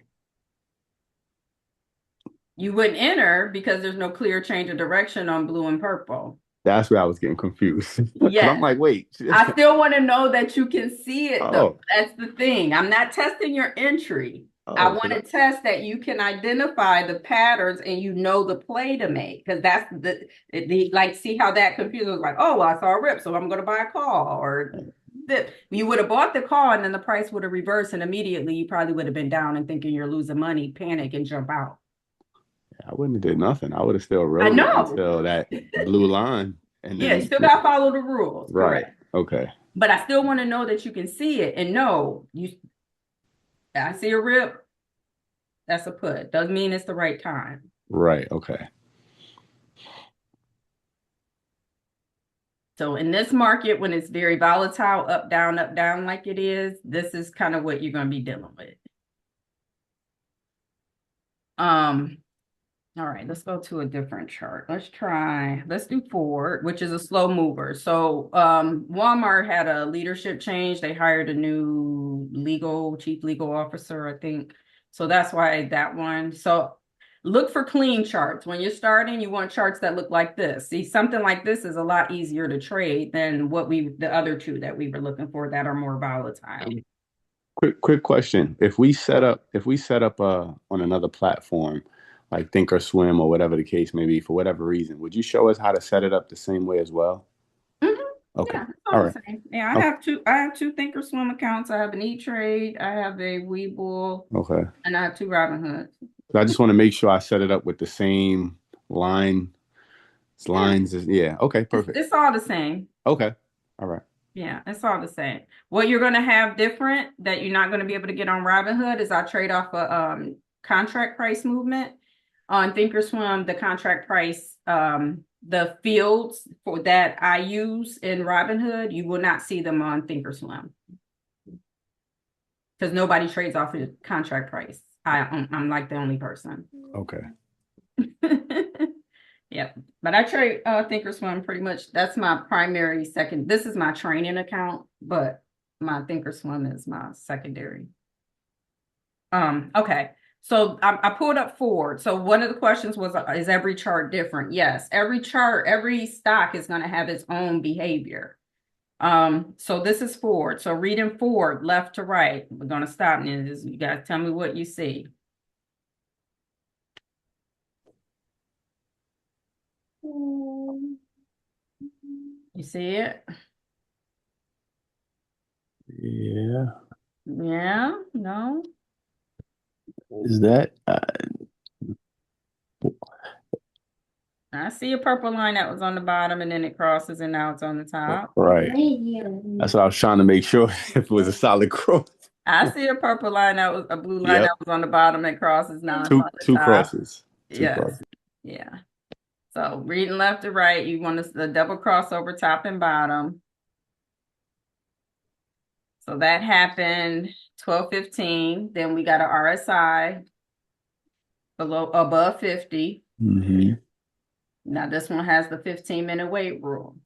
You wouldn't enter because there's no clear change of direction on blue and purple. That's where I was getting confused. Yeah. I'm like, wait. I still want to know that you can see it, though. That's the thing. I'm not testing your entry. I Oh, want to test that you can identify the patterns and you know the play to make, because that's like, see how that computer was like, oh, well, I saw a rip, so I'm going to buy a call, or that you would have bought the call and then the price would have reversed, and immediately you probably would have been down and thinking you're losing money, panic and jump out. I wouldn't have did nothing. I would have still I rode it know. until that blue line, and Yeah, you then still got to follow the rules, right. correct? Okay. But I still want to know that you can see it and know I see a rip, that's a put. Doesn't mean it's the right time. Right. Okay. So in this market, when it's very volatile, up, down like it is, this is kind of what you're going to be dealing with. All right, let's go to a different chart. Let's do Ford, which is a slow mover. So Walmart had a leadership change. They hired a new chief legal officer, I think. So that's why that one. So look for clean charts. When you're starting, you want charts that look like this. See, something like this is a lot easier to trade than the other two that we were looking for that are more volatile. Quick question. If we set up on another platform like Thinkorswim or whatever the case may be, for whatever reason, would you show us how to set it up the same way as well? Mhm. Okay. Yeah, it's All all the right. same. Yeah, Okay. I have two Thinkorswim accounts. I have an E-Trade, I have a Webull, Okay. and I have two Robinhoods. So I just want to make sure I set it up with the same Yeah, lines. Yeah. Okay. Perfect. it's all the same. Okay. All right. Yeah, it's all the same. What you're going to have different that you're not going to be able to get on Robinhood is I trade off a contract price movement. On Thinkorswim, the contract price, the fields for that I use in Robinhood, you will not see them on Thinkorswim because nobody trades off of contract price. I'm like the only person. Okay. Yep. But I trade Thinkorswim pretty much. That's my primary second. This is my training account, but my Thinkorswim is my secondary. Okay. So I pulled up Ford. So one of the questions was, is every chart different? Yes, every stock is going to have its own behavior. So this is Ford. So reading Ford left to right. We're going to stop now. You guys tell me what you see. You see it? Yeah. Yeah, no. Is that I see a purple line that was on the bottom and then it crosses and now it's on the top. right? That's what I was trying to make sure if it was a solid cross. I see a purple line that was a blue line that Yep. was on the bottom and crosses now it's Two on the two top. crosses. Two Yes. crosses. Yeah. So reading left to right, you want the double crossover top and bottom. So that happened 12:15. Then we got an RSI above 50. Mm-hmm. Now this one has the 15-minute wait rule.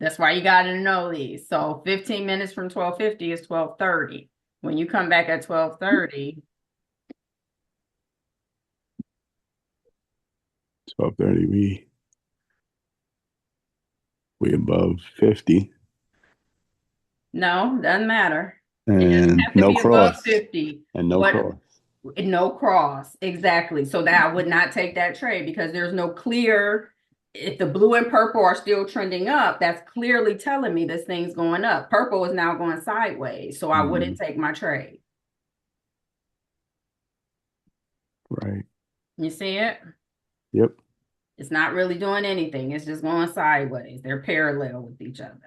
That's why you got to know these. So 15 minutes from 12:50 is 12:30. When you come back at 12:30, 12:30. We above 50. no, doesn't matter. It doesn't And have to be above 50. And no cross. No cross, exactly. So that I would not take that trade because there's no clear, if the blue and purple are still trending up, that's clearly telling me this thing's going up. Purple is now going sideways, so I wouldn't take my trade. Right. You see it? Yep. It's not really doing anything. It's just going sideways. They're parallel with each other.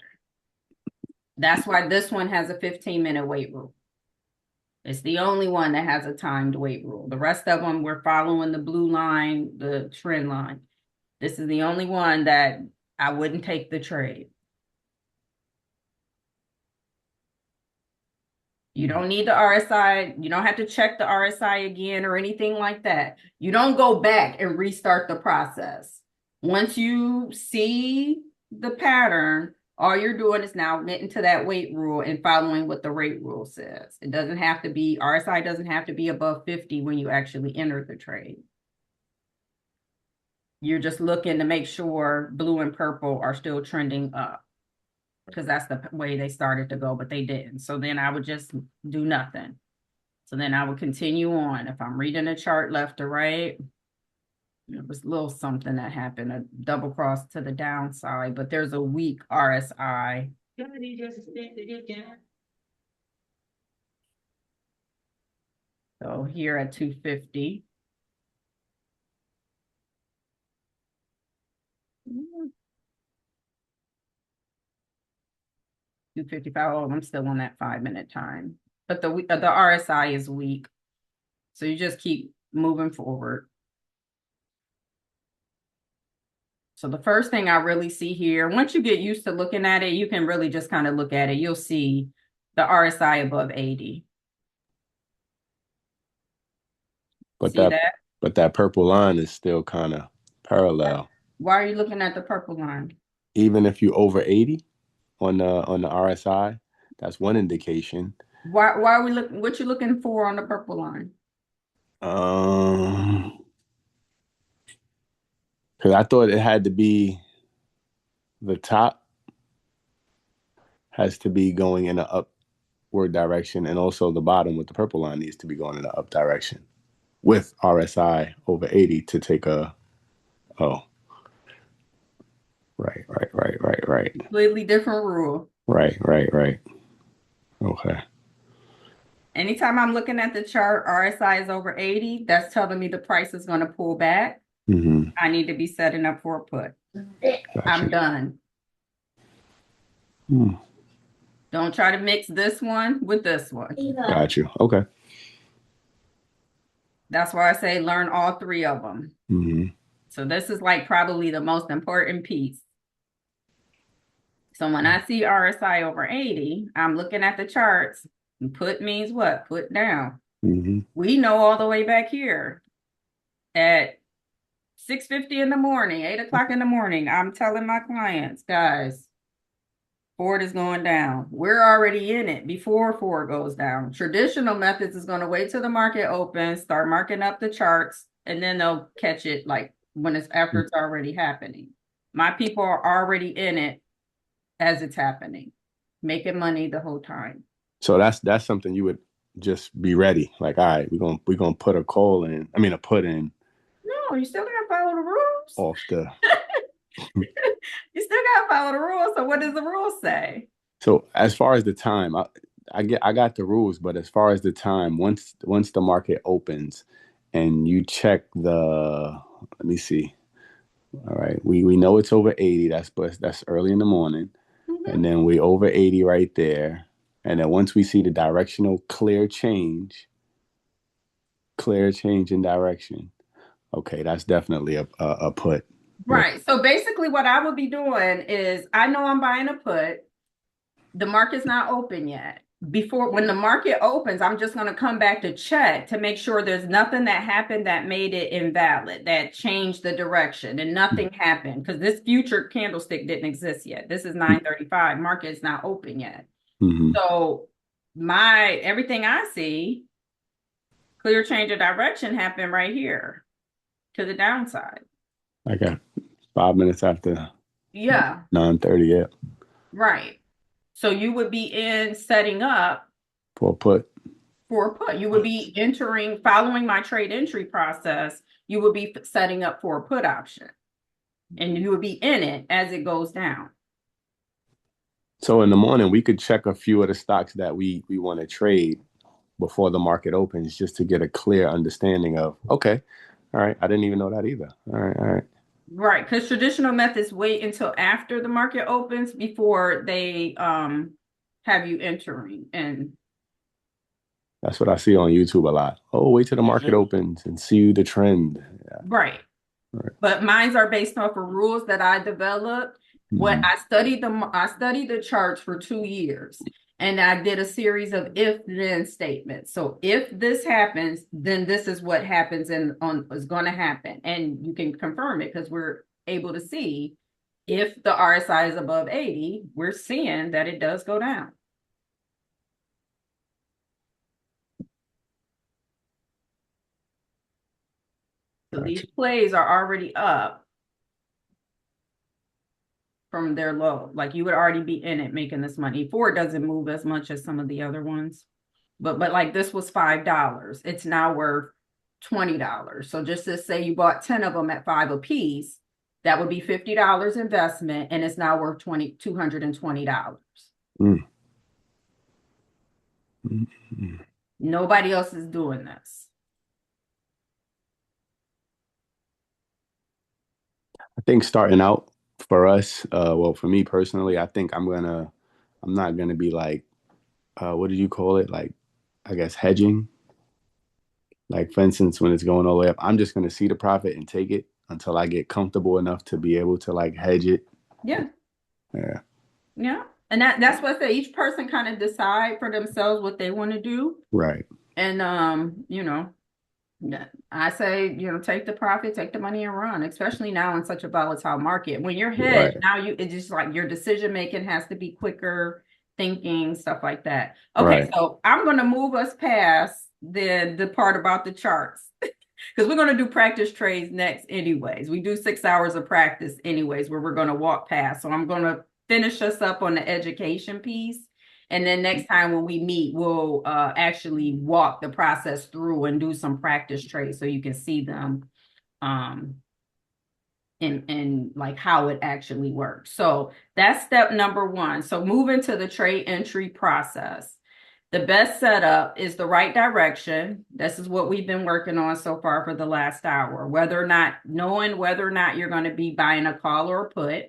That's why this one has a 15-minute wait rule. It's the only one that has a timed wait rule. The rest of them, we're following the blue line, the trend line. This is the only one that I wouldn't take the trade. You don't need the RSI. You don't have to check the RSI again or anything like that. You don't go back and restart the process. Once you see the pattern, all you're doing is now getting to that wait rule and following what the rate rule says. It doesn't have to be, RSI doesn't have to be above 50 when you actually enter the trade. You're just looking to make sure blue and purple are still trending up because that's the way they started to go, but they didn't. So then I would just do nothing. So then I would continue on. If I'm reading a chart left to right, it was a little something that happened, a double cross to the downside, but there's a weak RSI. So here at 250. 255. Oh, I'm still on that 5-minute time. But the RSI is weak. So you just keep moving forward. So the first thing I really see here, once you get used to looking at it, you can really just kind of look at it. You'll see the RSI above 80. But See that? but that purple line is still kind of parallel. Why are you looking at the purple line? Even if you over 80 on the RSI, that's one indication. Why are we looking? What you looking for on the purple line? Because I thought it had to be the top has to be going in an upward direction, and also the bottom with the purple line needs to be going in the up direction with RSI over 80 to take a right. Completely different rule. Right. Okay. Anytime I'm looking at the chart, RSI is over 80, that's telling me the price is going to pull back. Mm-hmm. I need to be setting up for a put. Gotcha. I'm done. Don't try to mix this one with this one. Got you. Okay. That's why I say learn all three of them. Mm-hmm. So this is like probably the most important piece. So when I see RSI over 80, I'm looking at the charts. And put means what? Put down. Mm-hmm. We know all the way back here at 6:50 in the morning, 8 o'clock in the morning, I'm telling my clients, guys, Ford is going down. We're already in it before Ford goes down. Traditional methods is going to wait till the market opens, start marking up the charts, and then they'll catch it like when it's after it's already happening. My people are already in it as it's happening, making money the whole time. So that's something you would just be ready. Like, all right, we're gonna put a call in. I mean, a put in. No, you still gotta follow the rules. Off the. You still gotta follow the rules. So what does the rules say? So as far as the time, I got the rules, but as far as the time, once the market opens, and you check the, let me see. All right, we know it's over 80. That's early in the morning, and then we over 80 right there. And then once we see the directional clear change in direction, okay, that's definitely a put. Right. So basically what I would be doing is I know I'm buying a put. The market's not open yet. When the market opens, I'm just going to come back to check to make sure there's nothing that happened that made it invalid, that changed the direction, and nothing happened because this future candlestick didn't exist yet. This is 9:35. Market is not open yet. Mm-hmm. So everything I see, clear change of direction happened right here to the downside. I got 5 minutes after. Yeah. 9:30. Yeah. Right. So you would be in setting up for a put. You would be following my trade entry process. You would be setting up for a put option, and you would be in it as it goes down. So in the morning, we could check a few of the stocks that we want to trade before the market opens, just to get a clear understanding of, okay, all right, I didn't even know that either. All right. Right, because traditional methods wait until after the market opens before they have you entering. And that's what I see on YouTube a lot. Oh, wait till the market opens and see the trend. Yeah. Right. But mines are based off of rules that I developed. What I studied the charts for 2 years, and I did a series of if-then statements. So if this happens, then this is what happens and is going to happen. And you can confirm it because we're able to see if the RSI is above 80, we're seeing that it does go down. So these plays are already up from their low. Like you would already be in it making this money. Ford doesn't move as much as some of the other ones. but like this was $5. It's now worth $20. So just to say you bought 10 of them at 5 a piece, that would be $50 investment, and it's now worth $220. Mm. Mm. Nobody else is doing this. I think starting out for us, well, for me personally, I think I'm not gonna be like, what did you call it? Like, I guess hedging. Like, for instance, when it's going all the way up, I'm just gonna see the profit and take it until I get comfortable enough to be able to like hedge it. Yeah. Yeah. Yeah. And that's what I say. Each person kind of decide for themselves what they want to do. Right. And yeah, I say, take the profit, take the money and run, especially now in such a volatile market. When you're hedged, Right. now it's just like your decision making has to be quicker, thinking, stuff like that. Okay, Right. so I'm going to move us past the part about the charts because we're going to do practice trades next anyways. We do 6 hours of practice anyways, where we're going to walk past. So I'm going to finish us up on the education piece. And then next time when we meet, we'll actually walk the process through and do some practice trades so you can see them in like how it actually works. So that's step number 1. So moving to the trade entry process. The best setup is the right direction. This is what we've been working on so far for the last hour. Knowing whether or not you're going to be buying a call or a put.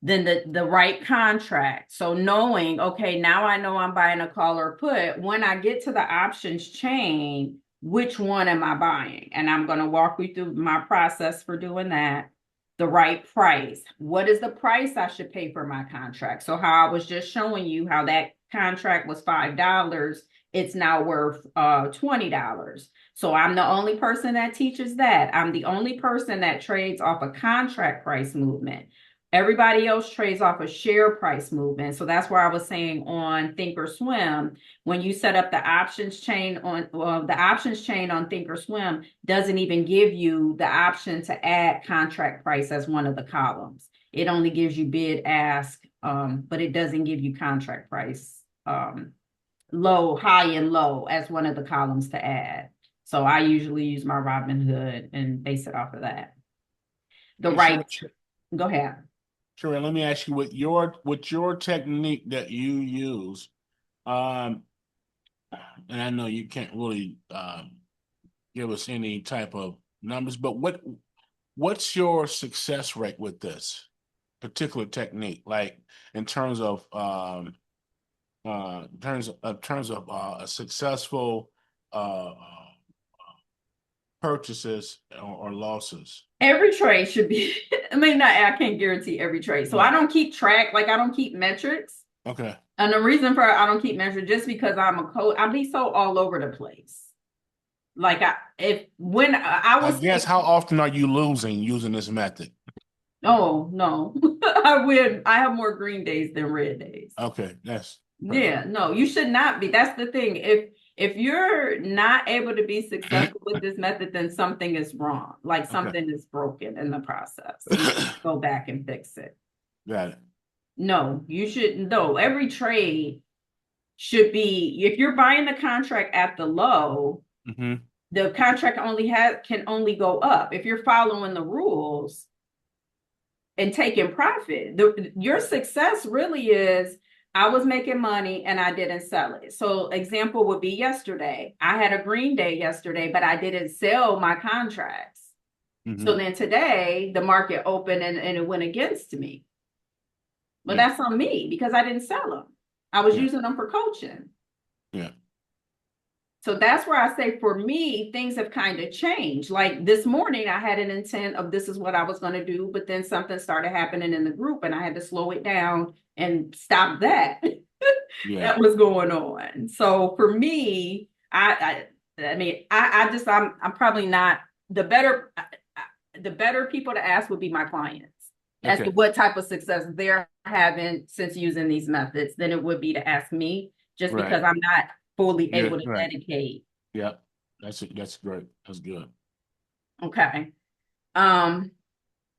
Then the right contract. So knowing, okay, now I know I'm buying a call or put. When I get to the options chain, which one am I buying? And I'm going to walk you through my process for doing that. The right price. What is the price I should pay for my contract? So how I was just showing you how that contract was $5, it's now worth $20. So I'm the only person that teaches that. I'm the only person that trades off a contract price movement. Everybody else trades off a share price movement. So that's why I was saying on Thinkorswim, when you set up the options chain on Thinkorswim doesn't even give you the option to add contract price as one of the columns. It only gives you bid ask, but it doesn't give you contract price, low, high, and low as one of the columns to add. So I usually use my Robinhood and base it off of that. Go ahead. Sure. Let me ask you, with your technique that you use, and I know you can't really give us any type of numbers, but what's your success rate with this particular technique? Like in terms of a successful purchases or losses. Every trade should be, I can't guarantee every trade. So I don't keep track, like I don't keep metrics. Okay. And the reason for I don't keep metrics just because I'm a coach, I'll be so all over the place. Like I guess how often are you losing using this method? Oh no. I have more green days than red days. Okay, that's yeah, no, you should not be. That's the thing. If you're not able to be successful with this method, then something is wrong. Like something is broken in the process. You should go back and fix it. Got it. No, you shouldn't. No, every trade should be, if you're buying the contract at the low, the contract can only go up. If you're following the rules and taking profit, your success really is, I was making money and I didn't sell it. So example would be yesterday. I had a green day yesterday, but I didn't sell my contracts. So then today the market opened and it went against me. But that's on me because I didn't sell them. I was using them for coaching. Yeah. So that's where I say for me, things have kind of changed. Like this morning, I had an intent of this is what I was going to do, but then something started happening in the group and I had to slow it down and stop that. That was going on. So for me, I'm probably not the better people to ask would be my clients as to what type of success they're having since using these methods than it would be to ask me just because I'm not fully able to dedicate. Yeah, that's great. That's good. Okay.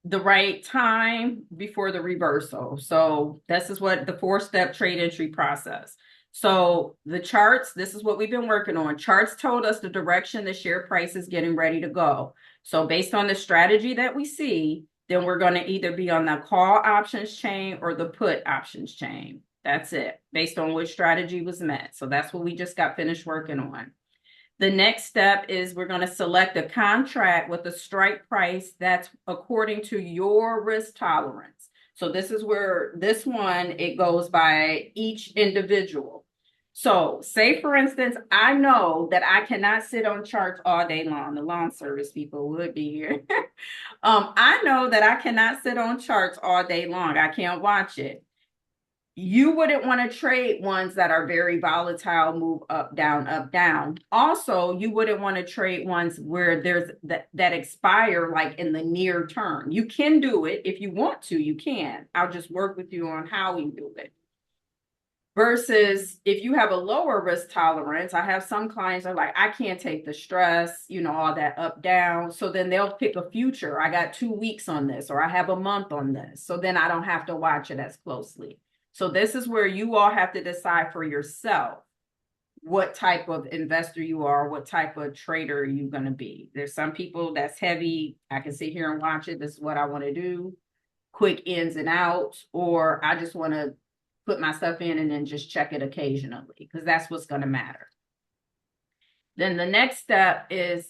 The right time before the reversal. So this is what the 4-step trade entry process. So the charts, this is what we've been working on. Charts told us the direction the share price is getting ready to go. So based on the strategy that we see, then we're going to either be on the call options chain or the put options chain. That's it, based on which strategy was met. So that's what we just got finished working on. The next step is we're going to select a contract with a strike price that's according to your risk tolerance. So this is where this one, it goes by each individual. So say, for instance, I know that I cannot sit on charts all day long. The lawn service people would be here. I know that I cannot sit on charts all day long. I can't watch it. You wouldn't want to trade ones that are very volatile, move up, down, up, down. Also, you wouldn't want to trade ones where there's that expire like in the near term. You can do it if you want to, you can. I'll just work with you on how we do it. Versus if you have a lower risk tolerance, I have some clients are like, I can't take the stress, all that up, down. So then they'll pick a future. I got 2 weeks on this, or I have a month on this. So then I don't have to watch it as closely. So this is where you all have to decide for yourself what type of investor you are, what type of trader you're going to be. There's some people that's heavy. I can sit here and watch it. This is what I want to do. Quick ins and outs, or I just want to put my stuff in and then just check it occasionally, because that's what's going to matter. Then the next step is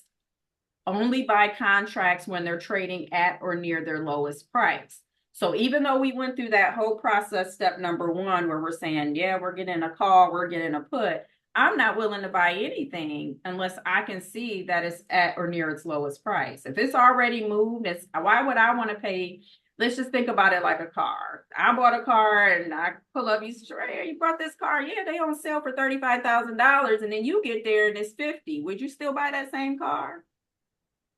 only buy contracts when they're trading at or near their lowest price. So even though we went through that whole process, step number 1, where we're saying, yeah, we're getting a call, we're getting a put, I'm not willing to buy anything unless I can see that it's at or near its lowest price. If it's already moved, why would I want to pay? Let's just think about it like a car. I bought a car and I pull up, Sharae, you bought this car? Yeah, they on sale for $35,000. And then you get there and it's 50. Would you still buy that same car?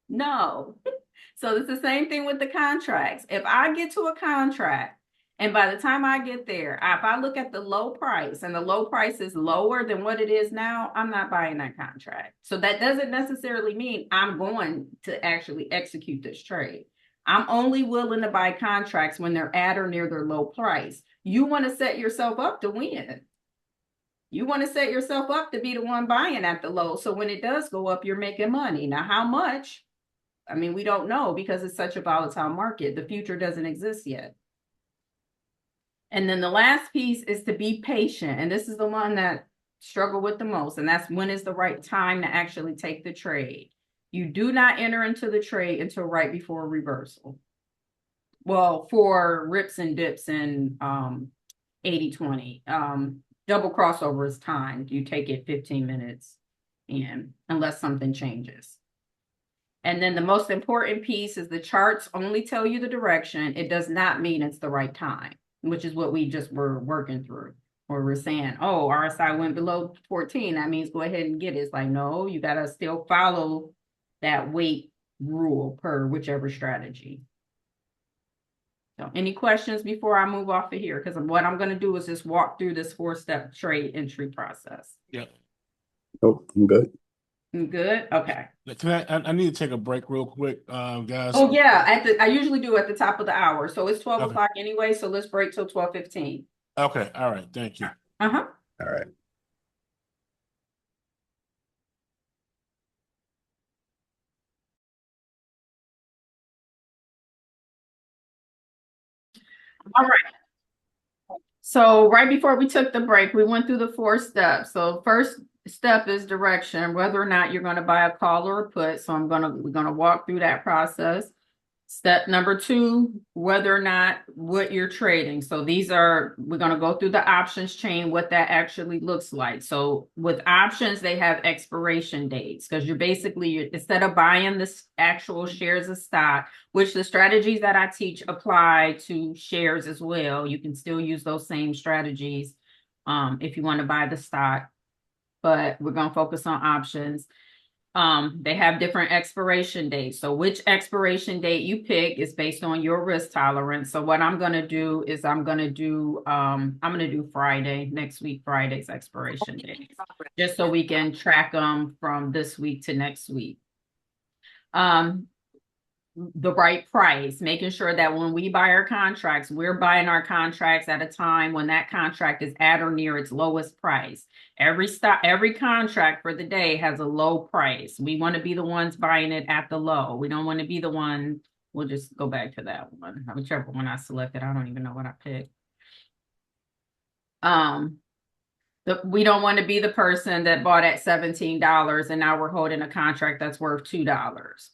No. So it's the same thing with the contracts. If I get to a contract and by the time I get there, if I look at the low price and the low price is lower than what it is now, I'm not buying that contract. So that doesn't necessarily mean I'm going to actually execute this trade. I'm only willing to buy contracts when they're at or near their low price. You want to set yourself up to win. You want to set yourself up to be the one buying at the low. So when it does go up, you're making money. Now, how much? I mean, we don't know because it's such a volatile market. The future doesn't exist yet. And then the last piece is to be patient. And this is the one that struggle with the most. And that's when is the right time to actually take the trade. You do not enter into the trade until right before reversal. Well, for rips and dips and 80-20. Double crossover is timed. You take it 15 minutes in, unless something changes. And then the most important piece is the charts only tell you the direction. It does not mean it's the right time, which is what we just were working through. Or we're saying, oh, RSI went below 14. That means go ahead and get it. It's like, no, you got to still follow that weight rule per whichever strategy. So any questions before I move off of here? Because what I'm going to do is just walk through this 4-step trade entry process. Yep. Oh, I'm good. You good? Okay. I need to take a break real quick, guys. Oh yeah, I usually do at the top of the hour. So it's 12 Okay. o'clock anyway. So let's break till 12:15. Okay. All right. Thank you. Uh-huh. All right. All right. So right before we took the break, we went through the 4 steps. So first step is direction, whether or not you're going to buy a call or a put. So we're gonna walk through that process. Step number 2, whether or not what you're trading. So we're going to go through the options chain, what that actually looks like. So with options, they have expiration dates because instead of buying the actual shares of stock, which the strategies that I teach apply to shares as well. You can still use those same strategies if you want to buy the stock, but we're going to focus on options. They have different expiration dates. So which expiration date you pick is based on your risk tolerance. So what I'm going to do is I'm going to do Friday, next week, Friday's expiration date, just so we can track them from this week to next week. the right price, making sure that when we buy our contracts, we're buying our contracts at a time when that contract is at or near its lowest price. Every contract for the day has a low price. We want to be the ones buying it at the low. We don't want to be the one. We'll just go back to that one. Whichever one I selected, I don't even know what I picked. We don't want to be the person that bought at $17 and now we're holding a contract that's worth $2.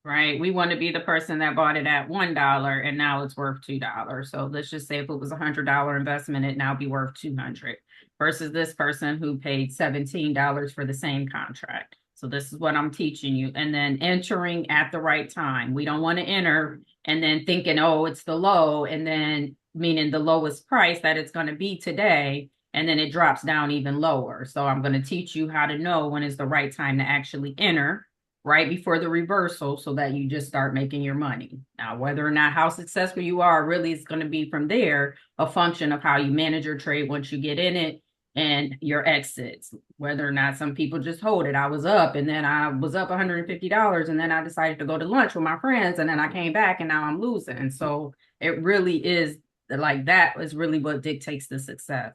Right? We want to be the person that bought it at $1 and now it's worth $2. So let's just say if it was $100 investment, it now be worth $200 versus this person who paid $17 for the same contract. So this is what I'm teaching you. And then entering at the right time. We don't want to enter and then thinking, oh, it's the low, and then meaning the lowest price that it's going to be today, and then it drops down even lower. So I'm going to teach you how to know when is the right time to actually enter right before the reversal so that you just start making your money. Now, whether or not how successful you are really is going to be from there, a function of how you manage your trade once you get in it and your exits, whether or not some people just hold it. I was up and then I was up $150 and then I decided to go to lunch with my friends and then I came back and now I'm losing. So it really is like that is really what dictates the success.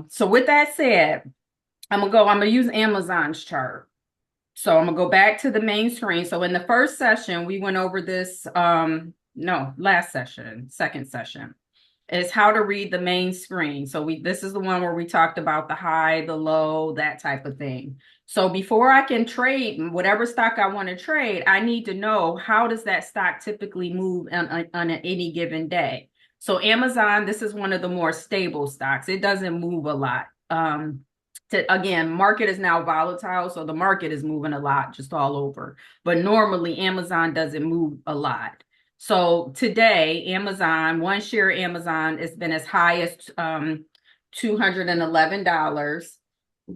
So with that said, I'm gonna use Amazon's chart. So I'm gonna go back to the main screen. So in the first session, we went over this, last session, second session, is how to read the main screen. So this is the one where we talked about the high, the low, that type of thing. So before I can trade whatever stock I want to trade, I need to know how does that stock typically move on any given day. So Amazon, this is one of the more stable stocks. It doesn't move a lot. Again, market is now volatile, so the market is moving a lot just all over. But normally Amazon doesn't move a lot. So today, Amazon, one share of Amazon has been as high as $211.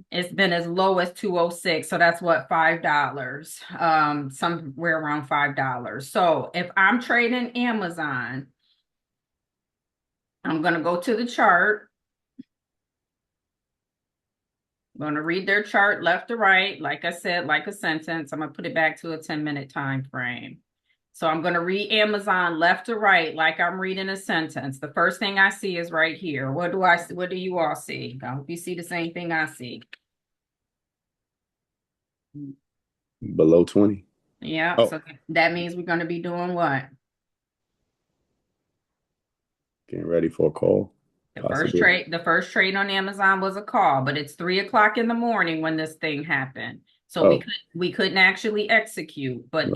It's been as low as 206. So that's what, $5, somewhere around $5. So if I'm trading Amazon, I'm going to go to the chart. I'm going to read their chart left to right, like I said, like a sentence. I'm going to put it back to a 10-minute time frame. So I'm going to read Amazon left to right, like I'm reading a sentence. The first thing I see is right here. What do you all see? I hope you see the same thing I see. Below 20. Yeah, Oh. so that means we're going to be doing what? Getting ready for a call. The first trade on Amazon was a call, but it's 3:00 in the morning when this thing happened. So we couldn't actually execute, but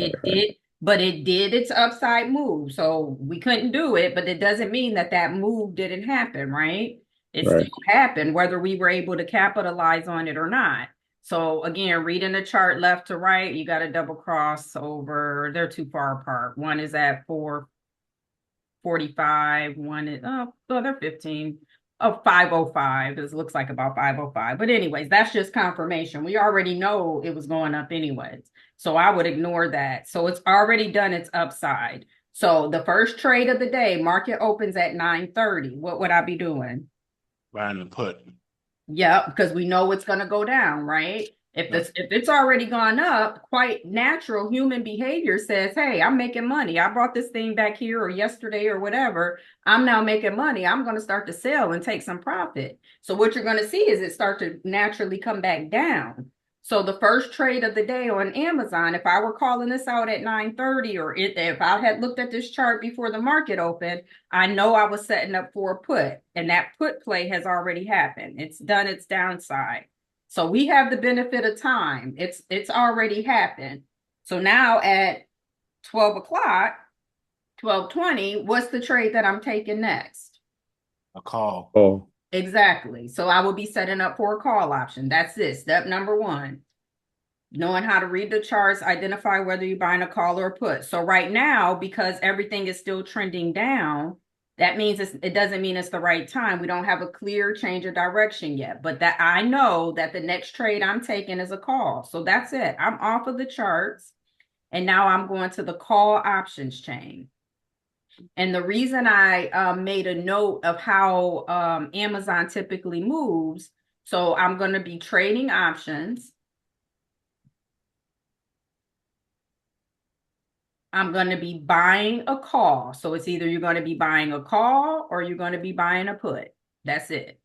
it did its upside move. So we couldn't do it, but it doesn't mean that move didn't happen, right? It still happened, whether we were able to capitalize on it or not. So again, reading the chart left to right, you got to double cross over. They're too far apart. One is at 4:45. One is, they're 15. Oh, 5:05. This looks like about 5:05. But anyways, that's just confirmation. We already know it was going up anyways. So I would ignore that. So it's already done its upside. So the first trade of the day, market opens at 9:30. What would I be doing? Buying the put. Yeah, because we know it's going to go down, right? If it's already gone up, quite natural human behavior says, hey, I'm making money. I brought this thing back here or yesterday or whatever. I'm now making money. I'm going to start to sell and take some profit. So what you're going to see is it start to naturally come back down. So the first trade of the day on Amazon, if I were calling this out at 9:30, or if I had looked at this chart before the market opened, I know I was setting up for a put, and that put play has already happened. It's done its downside. So we have the benefit of time. It's already happened. So now at 12:00, 12:20, what's the trade that I'm taking next? A call. Oh. Exactly. So I will be setting up for a call option. That's it. Step number one. Knowing how to read the charts, identify whether you're buying a call or a put. So right now, because everything is still trending down, that means it doesn't mean it's the right time. We don't have a clear change of direction yet, but that I know that the next trade I'm taking is a call. So that's it. I'm off of the charts and now I'm going to the call options chain. And the reason I made a note of how Amazon typically moves, so I'm going to be trading options. I'm going to be buying a call. So it's either you're going to be buying a call or you're going to be buying a put. That's it.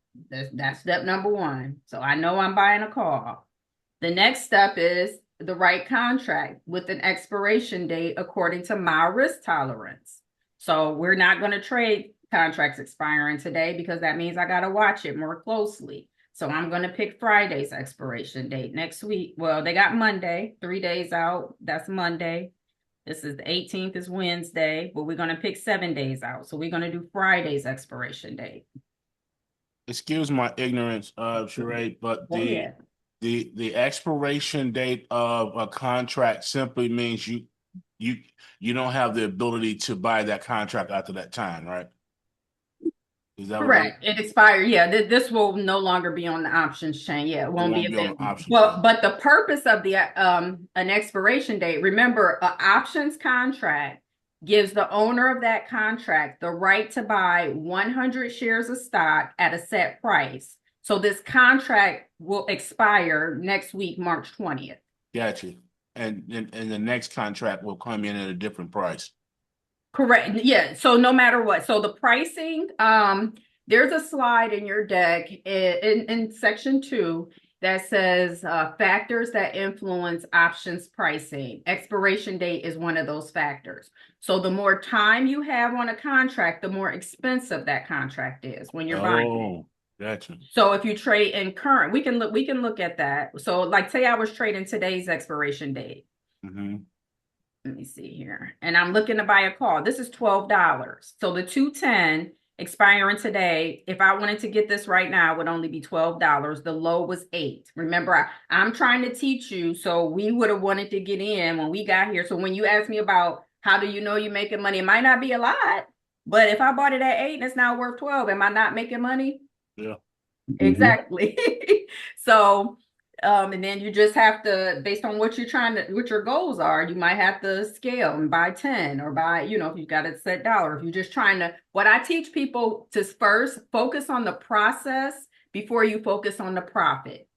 That's step number one. So I know I'm buying a call. The next step is the right contract with an expiration date according to my risk tolerance. So we're not going to trade contracts expiring today because that means I got to watch it more closely. So I'm going to pick Friday's expiration date next week. Well, they got Monday, 3 days out. That's Monday. This is the 18th is Wednesday, but we're going to pick 7 days out. So we're going to do Friday's expiration date. Excuse my ignorance, Sharae, but Go ahead. the expiration date of a contract simply means you don't have the ability to buy that contract after that time, right? Is that Correct. It expired. Yeah, this will no longer be on the options chain. Yeah, it won't be be on the available. option chain? But the purpose of the an expiration date, remember, an options contract gives the owner of that contract the right to buy 100 shares of stock at a set price. So this contract will expire next week, March 20th. Gotcha. And the next contract will come in at a different price. Correct. Yeah. So no matter what. So the pricing, there's a slide in your deck in section 2 that says factors that influence options pricing. Expiration date is one of those factors. So the more time you have on a contract, the more expensive that contract is when you're buying it. Oh, gotcha. So if you trade in current, we can look at that. So like say I was trading today's expiration date. Mm-hmm. Let me see here. And I'm looking to buy a call. This is $12. So the 210 expiring today, if I wanted to get this right now, it would only be $12. The low was 8. Remember, I'm trying to teach you. So we would have wanted to get in when we got here. So when you ask me about how do you know you're making money, it might not be a lot, but if I bought it at 8 and it's now worth 12, am I not making money? Yeah. Exactly. So and then you just have to, based on what what your goals are, you might have to scale and buy 10 or buy, if you've got a set dollar. If you're just trying to, what I teach people to first focus on the process before you focus on the profit.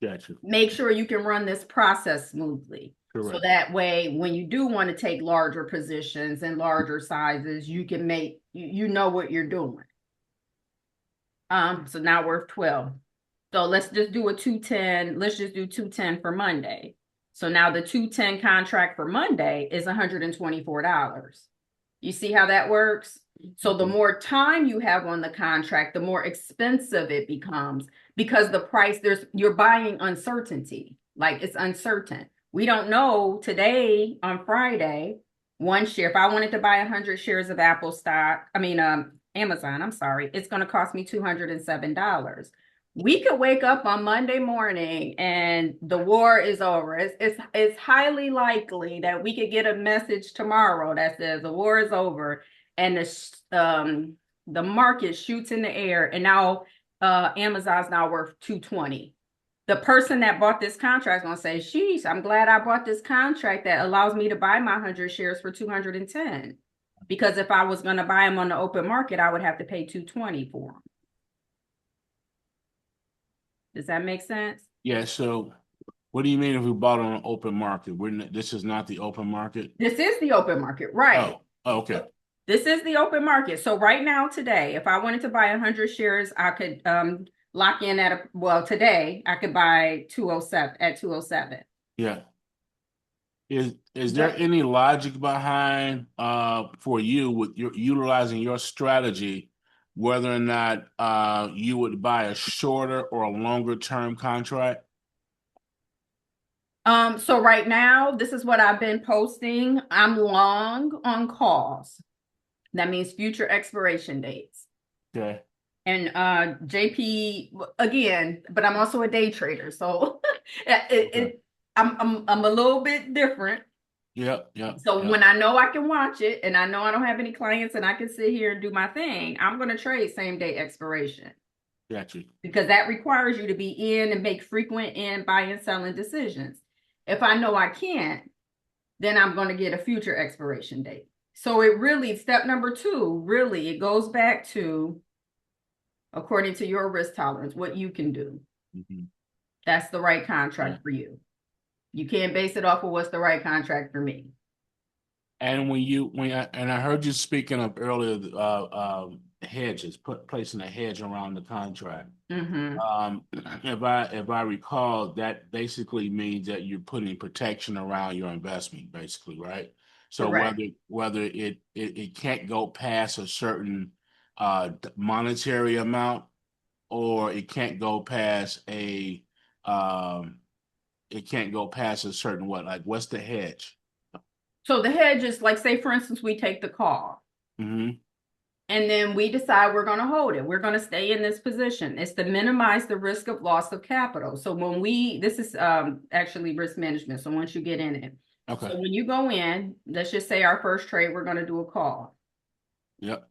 Gotcha. Make sure you can run this process smoothly. Correct. So that way, when you do want to take larger positions and larger sizes, you can make, you know what you're doing. So now we're 12. So let's just do a 210. Let's just do 210 for Monday. So now the 210 contract for Monday is $124. You see how that works? So the more time you have on the contract, the more expensive it becomes because the price you're buying uncertainty. Like it's uncertain. We don't know today on Friday, one share. If I wanted to buy 100 shares of Apple stock, Amazon, I'm sorry, it's going to cost me $207. We could wake up on Monday morning and the war is over. It's highly likely that we could get a message tomorrow that says the war is over and the market shoots in the air and now Amazon's now worth $220. The person that bought this contract is going to say, sheesh, I'm glad I bought this contract that allows me to buy my 100 shares for $210. Because if I was going to buy them on the open market, I would have to pay $220 for them. Does that make sense? Yeah. So what do you mean if we bought on an open market? This is not the open market? This is the open market, right? Oh, okay. This is the open market. So right now, today, if I wanted to buy 100 shares, I could lock in today I could buy 207 at 207. Yeah. Is there any logic behind for you with your utilizing your strategy, whether or not you would buy a shorter or a longer term contract? So right now, this is what I've been posting. I'm long on calls. That means future expiration dates. Okay. And JP again, but I'm also a day trader, so I'm a little bit different. Yeah. So when I know I can watch it and I know I don't have any clients and I can sit here and do my thing, I'm going to trade same day expiration. Gotcha. Because that requires you to be in and make frequent in buying and selling decisions. If I know I can't, then I'm going to get a future expiration date. So it really, step number 2, really, it goes back to, according to your risk tolerance, what you can do. Mm-hmm. That's the right contract for you. You can't base it off of what's the right contract for me. And I heard you speaking of earlier, hedges, placing a hedge around the contract. Mm-hmm. If I recall, that basically means that you're putting protection around your investment, basically, right? So Correct. whether it can't go past a certain monetary amount, or it can't go past um a certain what? Like, what's the hedge? So the hedge is like, say, for instance, we take the call Mm-hmm. and then we decide we're going to hold it. We're going to stay in this position. It's to minimize the risk of loss of capital. So this is actually risk management. So once you get in it, Okay. so when you go in, let's just say our first trade, we're going to do a call. Yep.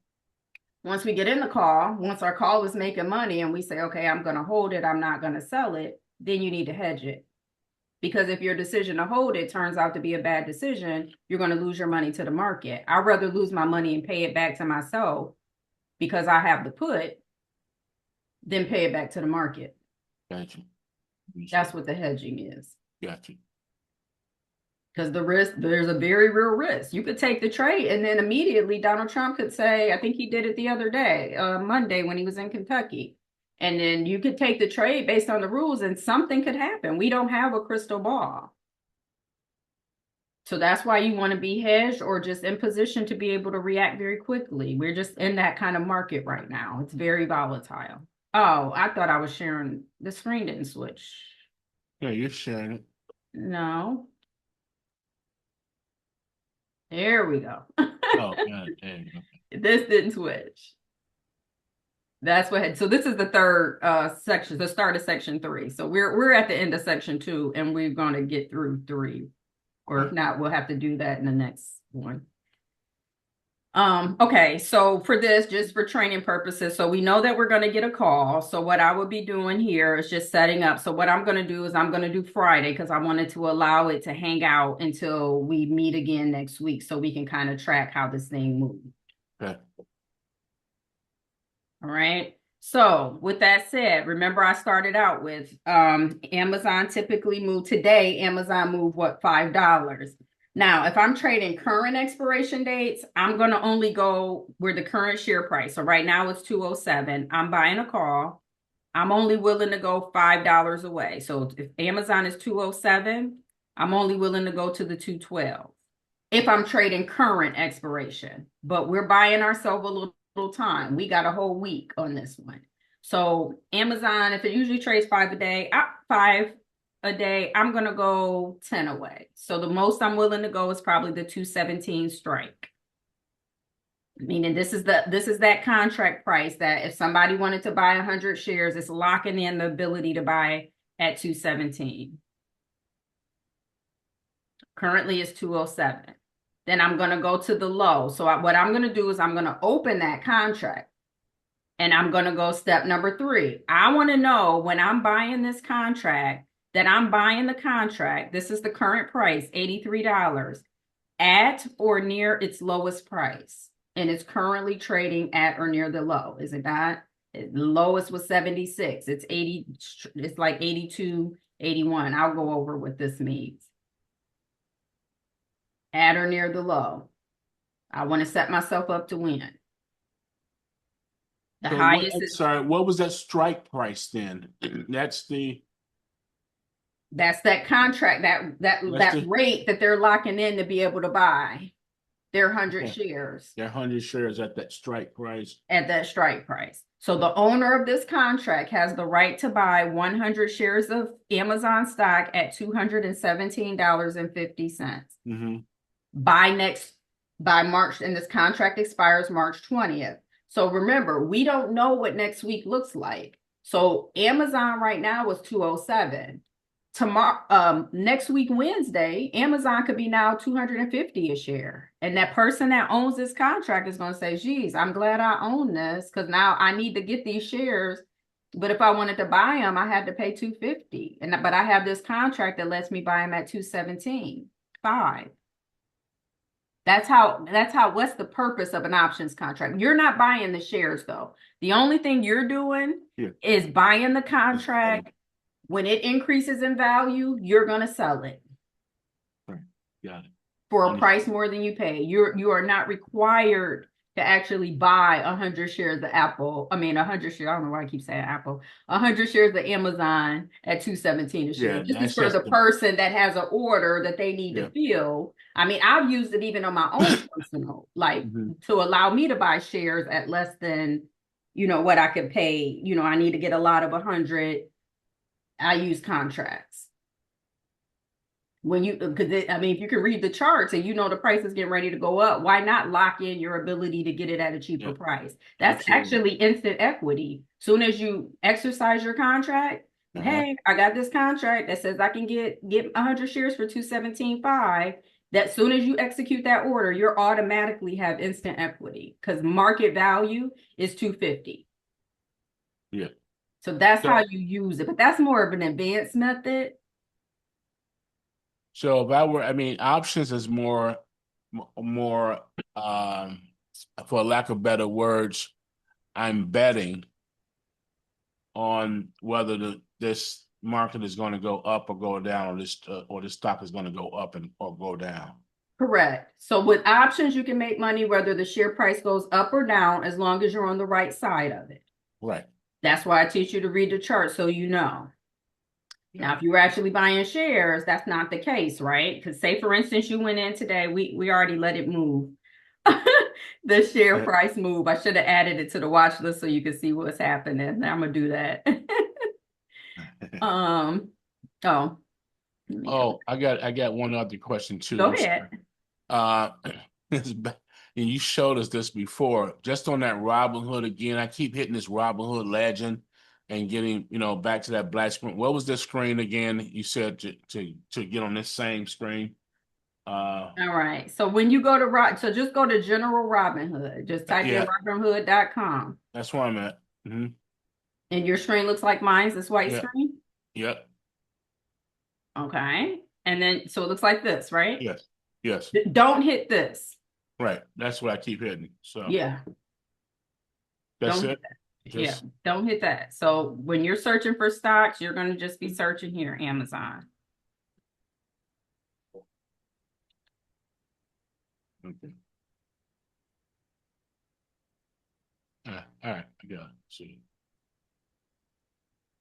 Once we get in the call, once our call is making money and we say, okay, I'm going to hold it, I'm not going to sell it, then you need to hedge it. Because if your decision to hold it turns out to be a bad decision, you're going to lose your money to the market. I'd rather lose my money and pay it back to myself because I have the put than pay it back to the market. Gotcha. That's what the hedging is. Gotcha. Because the risk, there's a very real risk. You could take the trade and then immediately Donald Trump could say, I think he did it the other day, Monday when he was in Kentucky. And then you could take the trade based on the rules and something could happen. We don't have a crystal ball. So that's why you want to be hedged or just in position to be able to react very quickly. We're just in that kind of market right now. It's very volatile. Oh, I thought I was sharing. The screen didn't switch. Yeah, you're sharing it. No. There we go. Oh, yeah, there you go. This didn't switch. That's what. So this is the third section, the start of section 3. So we're at the end of section 2, and we're going to get through 3. Or if not, we'll have to do that in the next one. Okay, so for this, just for training purposes, so we know that we're going to get a call. So what I would be doing here is just setting up. So what I'm going to do is I'm going to do Friday because I wanted to allow it to hang out until we meet again next week so we can kind of track how this thing moves. Okay. All right. So with that said, remember I started out with Amazon typically moved today. Amazon moved what, $5. Now, if I'm trading current expiration dates, I'm going to only go where the current share price. So right now it's 207. I'm buying a call. I'm only willing to go $5 away. So if Amazon is 207, I'm only willing to go to the 212 if I'm trading current expiration. But we're buying ourselves a little time. We got a whole week on this one. So Amazon, if it usually trades 5 a day, I'm going to go 10 away. So the most I'm willing to go is probably the 217 strike. Meaning this is that contract price that if somebody wanted to buy 100 shares, it's locking in the ability to buy at 217. Currently it's 207. Then I'm going to go to the low. So what I'm going to do is I'm going to open that contract. And I'm going to go step number 3. I want to know when I'm buying this contract that I'm buying the contract. This is the current price, $83, at or near its lowest price. And it's currently trading at or near the low. Is it not? The lowest was 76. It's 80. It's like 82, 81. I'll go over what this means. At or near the low. I want to set myself up to win. The So highest I'm sorry, what was that strike price then? That's that contract, that rate that they're locking in to be able to buy their 100 shares. Their 100 shares at that strike price. At that strike price. So the owner of this contract has the right to buy 100 shares of Amazon stock at $217.50. Mm-hmm. By March, and this contract expires March 20th. So remember, we don't know what next week looks like. So Amazon right now is 207. Tomorrow, next week, Wednesday, Amazon could be now 250 a share. And that person that owns this contract is going to say, geez, I'm glad I own this because now I need to get these shares. But if I wanted to buy them, I had to pay 250. But I have this contract that lets me buy them at 217.5. What's the purpose of an options contract? You're not buying the shares though. The only thing you're doing is buying the contract. When it increases in value, you're going to sell it. Right. Got it. for a price more than you pay. You are not required to actually buy 100 shares of Apple. I mean, 100 shares. I don't know why I keep saying Apple. 100 shares of Amazon at 217 a share. Yeah, This is that's for just the person that has an order that they need yeah. to fill. I mean, I've used it even on my own personal, like to allow me to buy shares at less than, what I could pay. I need to get a lot of 100. I use contracts. Because if you can read the charts and the price is getting ready to go up, why not lock in your ability to get it at a cheaper price? That's actually instant equity. Soon as you exercise your contract, hey, I got this contract that says I can get 100 shares for 217.5. That soon as you execute that order, you automatically have instant equity because market value is 250. Yeah. So that's how you use it. But that's more of an advanced method. So if I were, options is more, for lack of better words, I'm betting on whether this market is going to go up or go down, or this stock is going to go up or go down. Correct. So with options, you can make money whether the share price goes up or down, as long as you're on the right side of it. Right. That's why I teach you to read the chart so you know. Now, if you were actually buying shares, that's not the case, right? Because say, for instance, you went in today, we already let it move. The share price move. I should have added it to the watch list so you can see what's happening. Now I'm gonna do that. I got one other question too. Go ahead. And you showed us this before. Just on that Robinhood again, I keep hitting this Robinhood legend and getting, back to that black screen. What was this screen again? You said to get on this same screen. All right. So when you go to so just go to General Robinhood. Just type in robinhood.com. That's where I'm at. And your screen looks like mine's, this white screen? Yep. Okay. And then, so it looks like this, right? Yes. Don't hit this. Right. That's what I keep hitting. So yeah. That's it. Don't hit that. So when you're searching for stocks, you're going to just be searching here, Amazon. Okay. All right. I got it. See.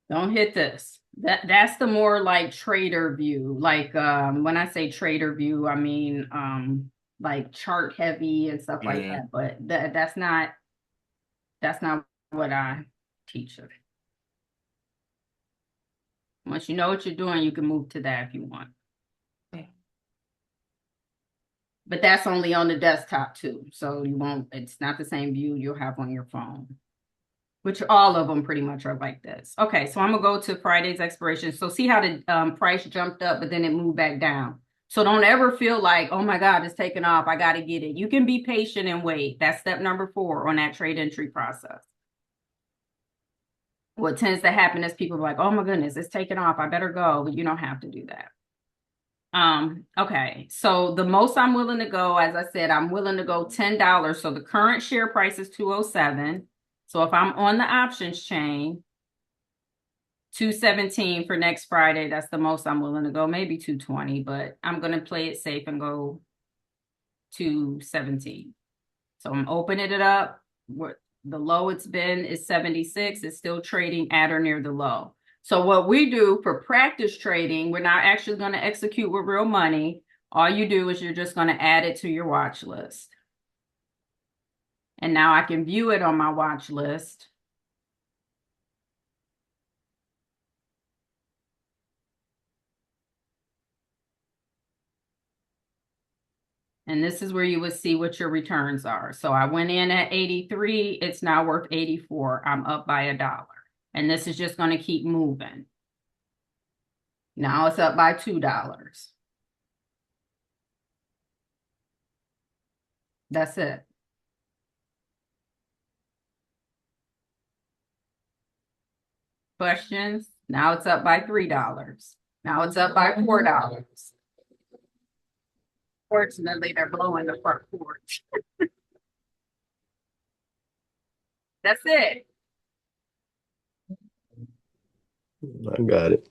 Don't hit this. That's the more like trader view. Like when I say trader view, I mean like chart heavy and stuff like that. But that's not what I teach. Once you know what you're doing, you can move to that if you want. But that's only on the desktop too. So it's not the same view you'll have on your phone, which all of them pretty much are like this. Okay, so I'm gonna go to Friday's expiration. So see how the price jumped up, but then it moved back down. So don't ever feel like, oh my God, it's taken off, I gotta get it. You can be patient and wait. That's step number 4 on that trade entry process. What tends to happen is people are like, oh my goodness, it's taken off, I better go. But you don't have to do that. Okay, so the most I'm willing to go, as I said, I'm willing to go $10. So the current share price is 207. So if I'm on the options chain, 217 for next Friday, that's the most I'm willing to go, maybe 220, but I'm going to play it safe and go 217. So I'm opening it up. What the low it's been is 76. It's still trading at or near the low. So what we do for practice trading, we're not actually going to execute with real money. All you do is you're just going to add it to your watch list. And now I can view it on my watch list. And this is where you would see what your returns are. So I went in at 83. It's now worth 84. I'm up by $1. And this is just going to keep moving. Now it's up by $2. That's it. Questions? Now it's up by $3. Now it's up by $4. Fortunately, they're blowing the front porch. That's it. I got it.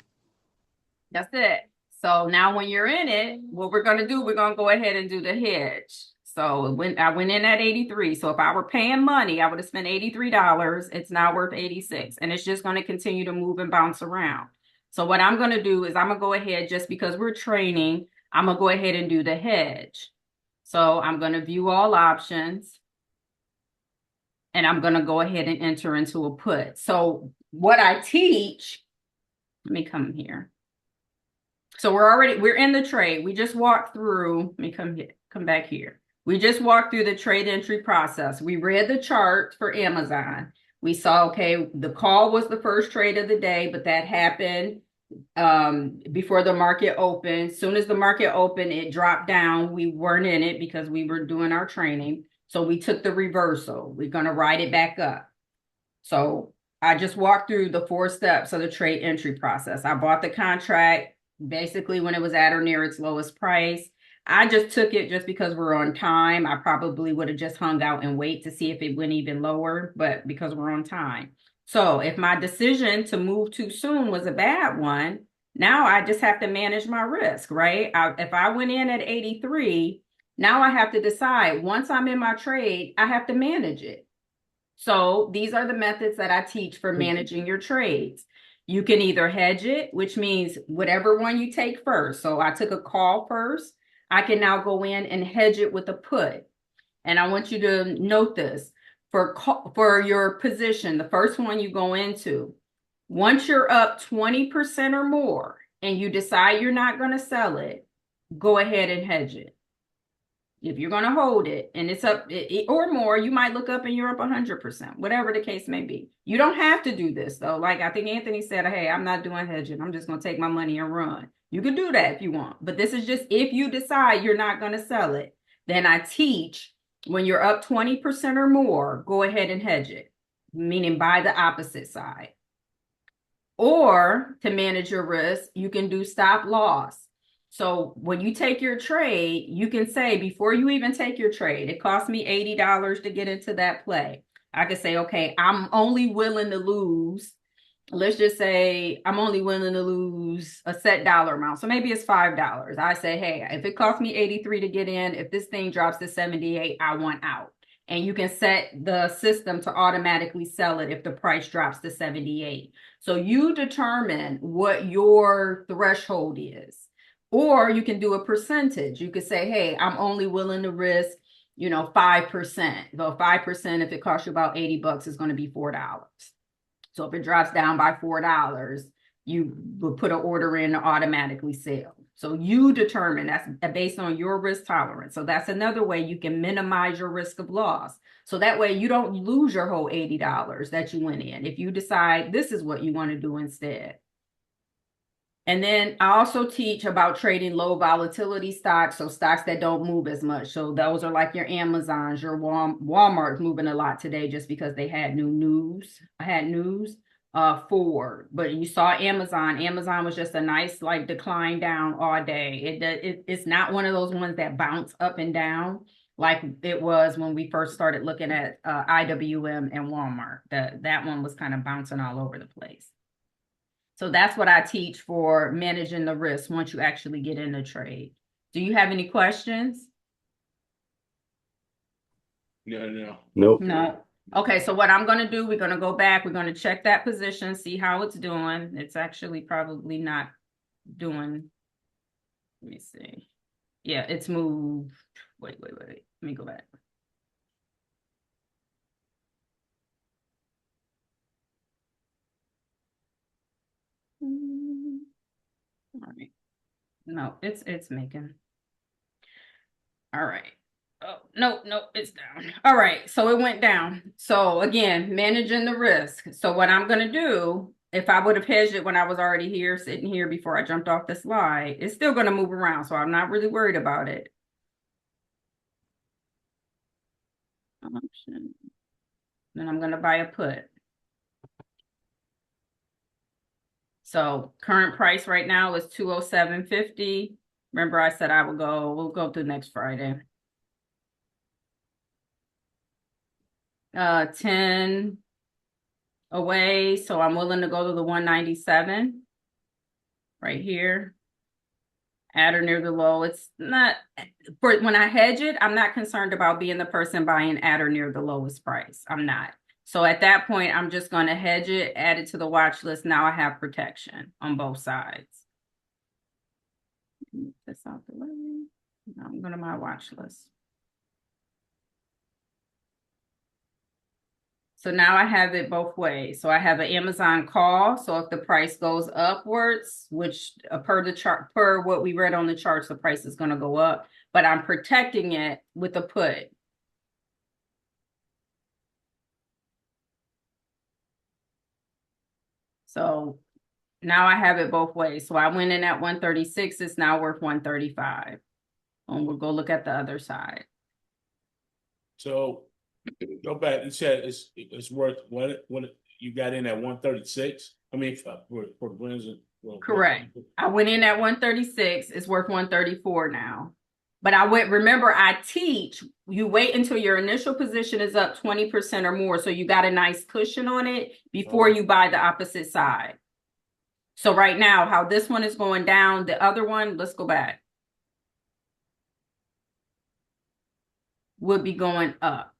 That's it. So now when you're in it, what we're going to do, we're going to go ahead and do the hedge. So when I went in at 83, so if I were paying money, I would have spent $83. It's now worth 86, and it's just going to continue to move and bounce around. So what I'm going to do is I'm going to go ahead, just because we're training, I'm going to go ahead and do the hedge. So I'm going to view all options, and I'm going to go ahead and enter into a put. So what I teach, let me come here. So we're in the trade. We just walked through, let me come back here. We just walked through the trade entry process. We read the chart for Amazon. We saw, okay, the call was the first trade of the day, but that happened before the market opened. As soon as the market opened, it dropped down. We weren't in it because we were doing our training. So we took the reversal. We're going to ride it back up. So I just walked through the 4 steps of the trade entry process. I bought the contract basically when it was at or near its lowest price. I just took it just because we're on time. I probably would have just hung out and wait to see if it went even lower, but because we're on time. So if my decision to move too soon was a bad one, now I just have to manage my risk, right? If I went in at 83, now I have to decide, once I'm in my trade, I have to manage it. So these are the methods that I teach for managing your trades. You can either hedge it, which means whatever one you take first. So I took a call first. I can now go in and hedge it with a put. And I want you to note this. For your position, the first one you go into, once you're up 20% or more and you decide you're not going to sell it, go ahead and hedge it. If you're going to hold it and it's up or more, you might look up and you're up 100%, whatever the case may be. You don't have to do this though. Like I think Anthony said, hey, I'm not doing hedging. I'm just going to take my money and run. You can do that if you want, but this is just if you decide you're not going to sell it, then I teach when you're up 20% or more, go ahead and hedge it, meaning buy the opposite side. Or to manage your risk, you can do stop loss. So when you take your trade, you can say, before you even take your trade, it cost me $80 to get into that play. I could say, okay, I'm only willing to lose. Let's just say I'm only willing to lose a set dollar amount. So maybe it's $5. I say, hey, if it cost me 83 to get in, if this thing drops to 78, I want out. And you can set the system to automatically sell it if the price drops to 78. So you determine what your threshold is. Or you can do a percentage. You could say, hey, I'm only willing to risk, 5%. Though 5%, if it costs you about $80, is going to be $4. So if it drops down by $4, you will put an order in to automatically sell. So you determine, that's based on your risk tolerance. So that's another way you can minimize your risk of loss. So that way you don't lose your whole $80 that you went in if you decide this is what you want to do instead. And then I also teach about trading low volatility stocks, so stocks that don't move as much. So those are like your Amazons, your Walmart's moving a lot today just because they had news. Forward, but you saw Amazon. Amazon was just a nice like decline down all day. It's not one of those ones that bounce up and down like it was when we first started looking at IWM and Walmart. That one was kind of bouncing all over the place. So that's what I teach for managing the risk once you actually get in the trade. Do you have any questions? No. Nope. No. Okay, so what I'm going to do, we're going to go back. We're going to check that position, see how it's doing. It's actually probably not doing. Let me see. Yeah, it's moved. Wait. Let me go back. All right. No, it's making. All right. Oh, no, it's down. All right, so it went down. So again, managing the risk. So what I'm going to do, if I would have hedged it when I was already here, sitting here before I jumped off the slide, it's still going to move around. So I'm not really worried about it. Option. Then I'm going to buy a put. So current price right now is 207.50. Remember I said we'll go through next Friday. 10 away, so I'm willing to go to the 197 right here. At or near the low. It's not for when I hedge it, I'm not concerned about being the person buying at or near the lowest price. I'm not. So at that point, I'm just going to hedge it, add it to the watch list. Now I have protection on both sides. Move this out the way. Now I'm going to my watch list. So now I have it both ways. So I have an Amazon call. So if the price goes upwards, which per the chart, per what we read on the charts, the price is going to go up, but I'm protecting it with a put. So now I have it both ways. So I went in at 136. It's now worth 135. And we'll go look at the other side. So go back. You said it's worth what you got in at 136. I mean, for Glen's. Correct. I went in at 136. It's worth 134 now. But remember, I teach you wait until your initial position is up 20% or more. So you got a nice cushion on it before you buy the opposite side. So right now, how this one is going down, the other one, let's go back, would be going up.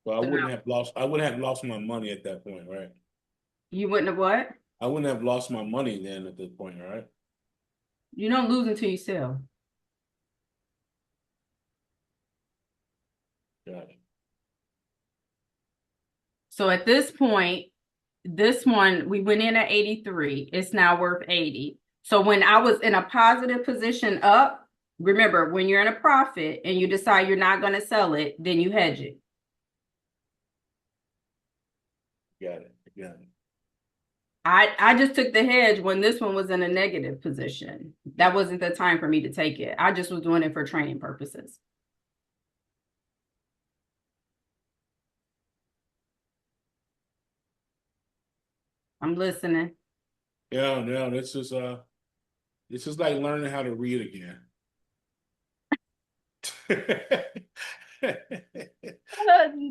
Well, I wouldn't have lost my money at that point, right? You wouldn't have what? I wouldn't have lost my money then at this point, right? You don't lose until you sell. Got it. So at this point, this one, we went in at 83. It's now worth 80. So when I was in a positive position up, remember, when you're in a profit and you decide you're not going to sell it, then you hedge it. Got it. Got it. I just took the hedge when this one was in a negative position. That wasn't the time for me to take it. I just was doing it for training purposes. I'm listening. Yeah, no, this is like learning how to read again.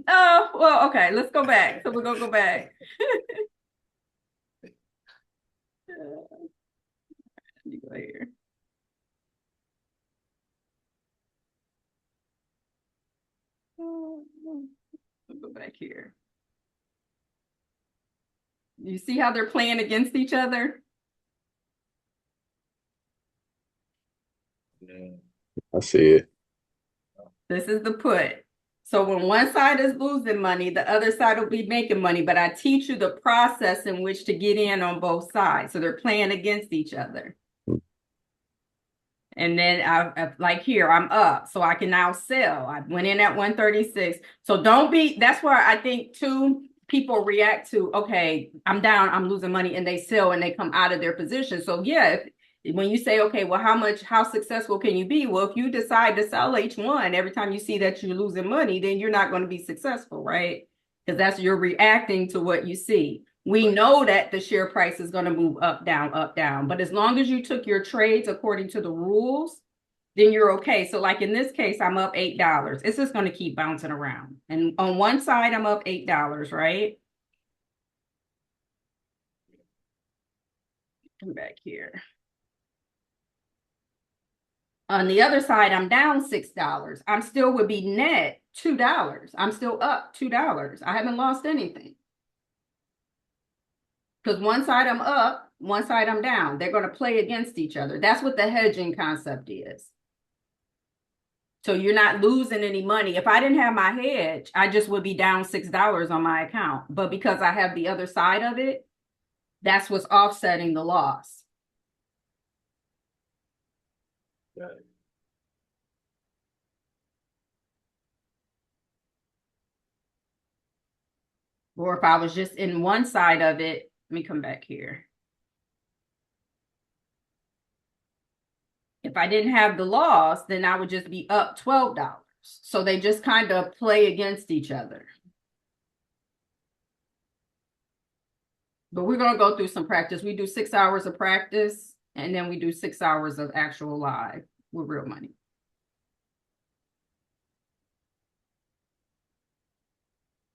Oh, well, okay, let's go back. So we're gonna go back. Let me go here. We'll go back here. You see how they're playing against each other? Yeah. I see it. This is the put. So when one side is losing money, the other side will be making money. But I teach you the process in which to get in on both sides. So they're playing against each other. And then like here, I'm up. So I can now sell. I went in at 136. So that's where I think too, people react to, okay, I'm down, I'm losing money, and they sell and they come out of their position. So yeah, when you say, okay, well, how successful can you be? Well, if you decide to sell each one every time you see that you're losing money, then you're not going to be successful, right? Because you're reacting to what you see. We know that the share price is going to move up, down. But as long as you took your trades according to the rules, then you're okay. So like in this case, I'm up $8. It's just going to keep bouncing around. And on one side, I'm up $8, right? Come back here. On the other side, I'm down $6. I'm still would be net $2. I'm still up $2. I haven't lost anything. Because one side I'm up, one side I'm down. They're going to play against each other. That's what the hedging concept is. So you're not losing any money. If I didn't have my hedge, I just would be down $6 on my account. But because I have the other side of it, that's what's offsetting the loss. Got it. Or if I was just in one side of it, let me come back here. If I didn't have the loss, then I would just be up $12. So they just kind of play against each other. But we're going to go through some practice. We do 6 hours of practice, and then we do 6 hours of actual live with real money.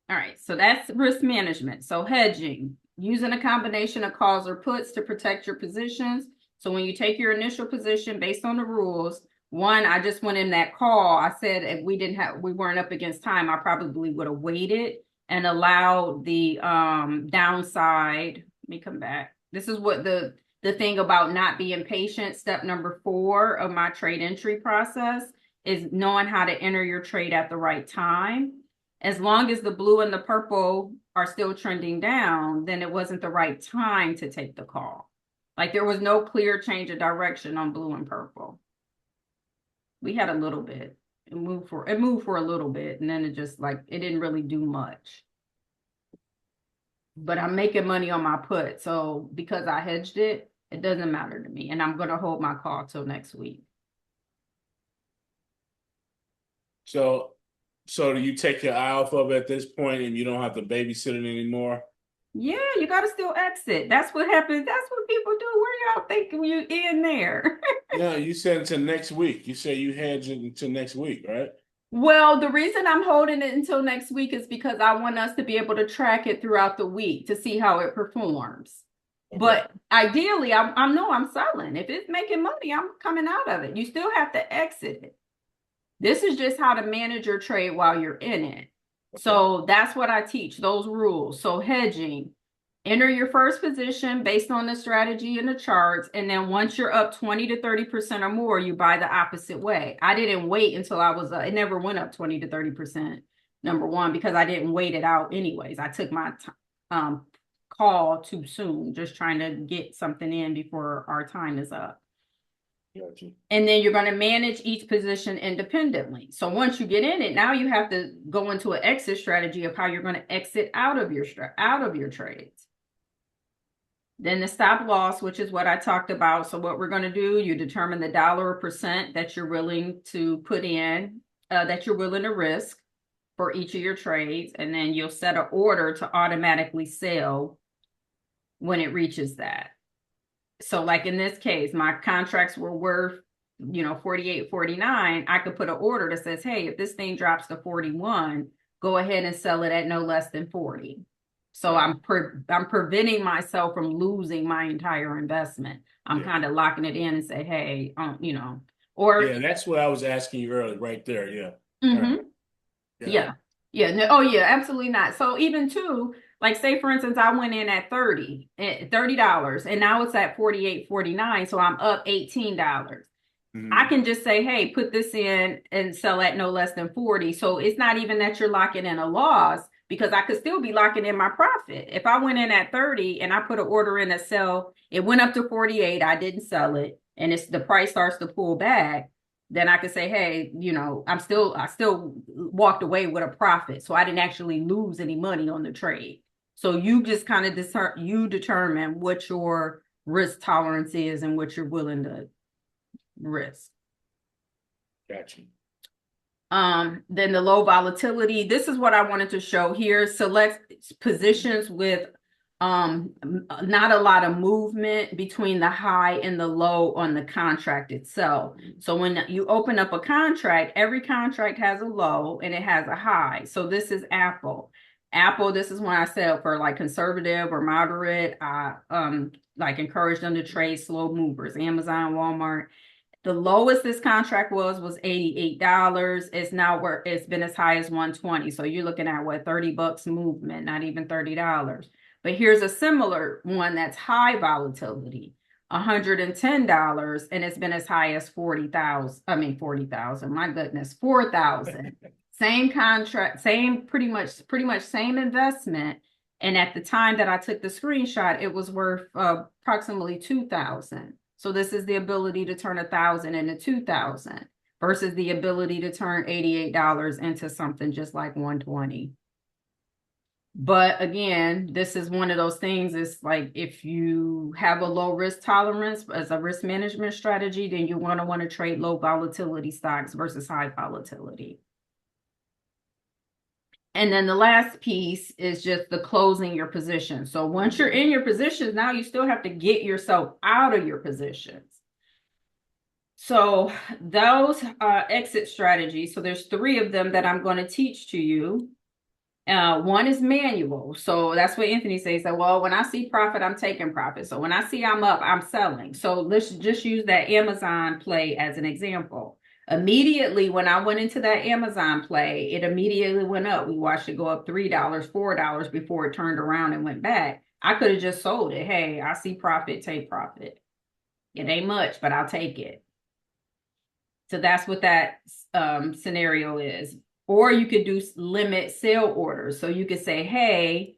All right, so that's risk management. So hedging, using a combination of calls or puts to protect your positions. So when you take your initial position based on the rules, one, I just went in that call. I said if we weren't up against time, I probably would have waited and allowed the downside. Let me come back. This is what the thing about not being patient. Step number 4 of my trade entry process is knowing how to enter your trade at the right time. As long as the blue and the purple are still trending down, then it wasn't the right time to take the call. Like there was no clear change of direction on blue and purple. We had a little bit. It moved for a little bit, and then it just like it didn't really do much. But I'm making money on my put, so because I hedged it, it doesn't matter to me, and I'm gonna hold my call till next week. So do you take your eye off of it at this point and you don't have to babysit it anymore? Yeah, you gotta still exit. That's what happens. That's what people do. Where y'all think you in there? No, you said until next week. You say you hedge it until next week, right? Well, the reason I'm holding it until next week is because I want us to be able to track it throughout the week to see how it performs. Okay. But ideally, I'm selling. If it's making money, I'm coming out of it. You still have to exit it. This is just how to manage your trade while you're in it. Okay. So that's what I teach, those rules. So hedging, enter your first position based on the strategy and the charts. And then once you're up 20 to 30% or more, you buy the opposite way. I didn't wait until it never went up 20 to 30%, number one, because I didn't wait it out anyways. I took my call too soon, just trying to get something in before our time is up. Gotcha. And then you're going to manage each position independently. So once you get in it, now you have to go into an exit strategy of how you're going to exit out of your trades. Then the stop loss, which is what I talked about. So what we're going to do, you determine the dollar or percent that you're willing to put in, that you're willing to risk for each of your trades. And then you'll set an order to automatically sell when it reaches that. So like in this case, my contracts were worth, 48, 49. I could put an order that says, hey, if this thing drops to 41, go ahead and sell it at no less than 40. So I'm preventing myself from losing my entire investment. I'm kind of locking it in and say, hey, or yeah, that's what I was asking you earlier, right there. Yeah. Mm-hmm. Right. Yeah. No, oh yeah, absolutely not. So even too, like say for instance, I went in at $30 and now it's at 48, 49. So I'm up $18. Mm-hmm. I can just say, hey, put this in and sell at no less than 40. So it's not even that you're locking in a loss, because I could still be locking in my profit. If I went in at 30 and I put an order in a sell, it went up to 48, I didn't sell it, and the price starts to pull back, then I could say, hey, I still walked away with a profit. So I didn't actually lose any money on the trade. So you just kind of determine what your risk tolerance is and what you're willing to risk. Gotcha. Then the low volatility. This is what I wanted to show here. Select positions with not a lot of movement between the high and the low on the contract itself. So when you open up a contract, every contract has a low and it has a high. So this is Apple. This is when I sell for like conservative or moderate. I like encourage them to trade slow movers. Amazon, Walmart. The lowest this contract was $88. It's been as high as 120. So you're looking at what, $30 movement, not even $30. But here's a similar one that's high volatility, $110, and it's been as high as 40,000. My goodness, 4,000. Same contract, pretty much same investment. And at the time that I took the screenshot, it was worth approximately 2,000. So this is the ability to turn 1,000 into 2,000 versus the ability to turn $88 into something just like 120. But again, this is one of those things. It's like if you have a low risk tolerance as a risk management strategy, then you want to trade low volatility stocks versus high volatility. And then the last piece is just the closing your position. So once you're in your positions, now you still have to get yourself out of your positions. So those exit strategies, so there's 3 of them that I'm going to teach to you. One is manual. So that's what Anthony says. So, well, when I see profit, I'm taking profit. So when I see I'm up, I'm selling. So let's just use that Amazon play as an example. Immediately when I went into that Amazon play, it immediately went up. We watched it go up $3, $4 before it turned around and went back. I could have just sold it. Hey, I see profit, take profit. It ain't much, but I'll take it. So that's what that scenario is. Or you could do limit sale orders. So you could say, hey,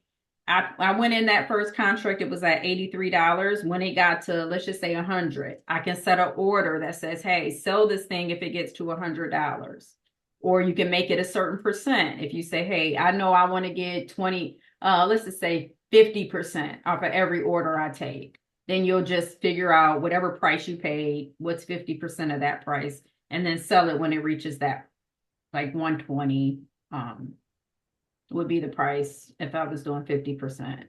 I went in that first contract, it was at $83. When it got to, let's just say 100, I can set an order that says, hey, sell this thing if it gets to $100. Or you can make it a certain percent. If you say, hey, I know I want to get 20, let's just say 50% off of every order I take. Then you'll just figure out whatever price you paid, what's 50% of that price, and then sell it when it reaches that, like 120 would be the price if I was doing 50%.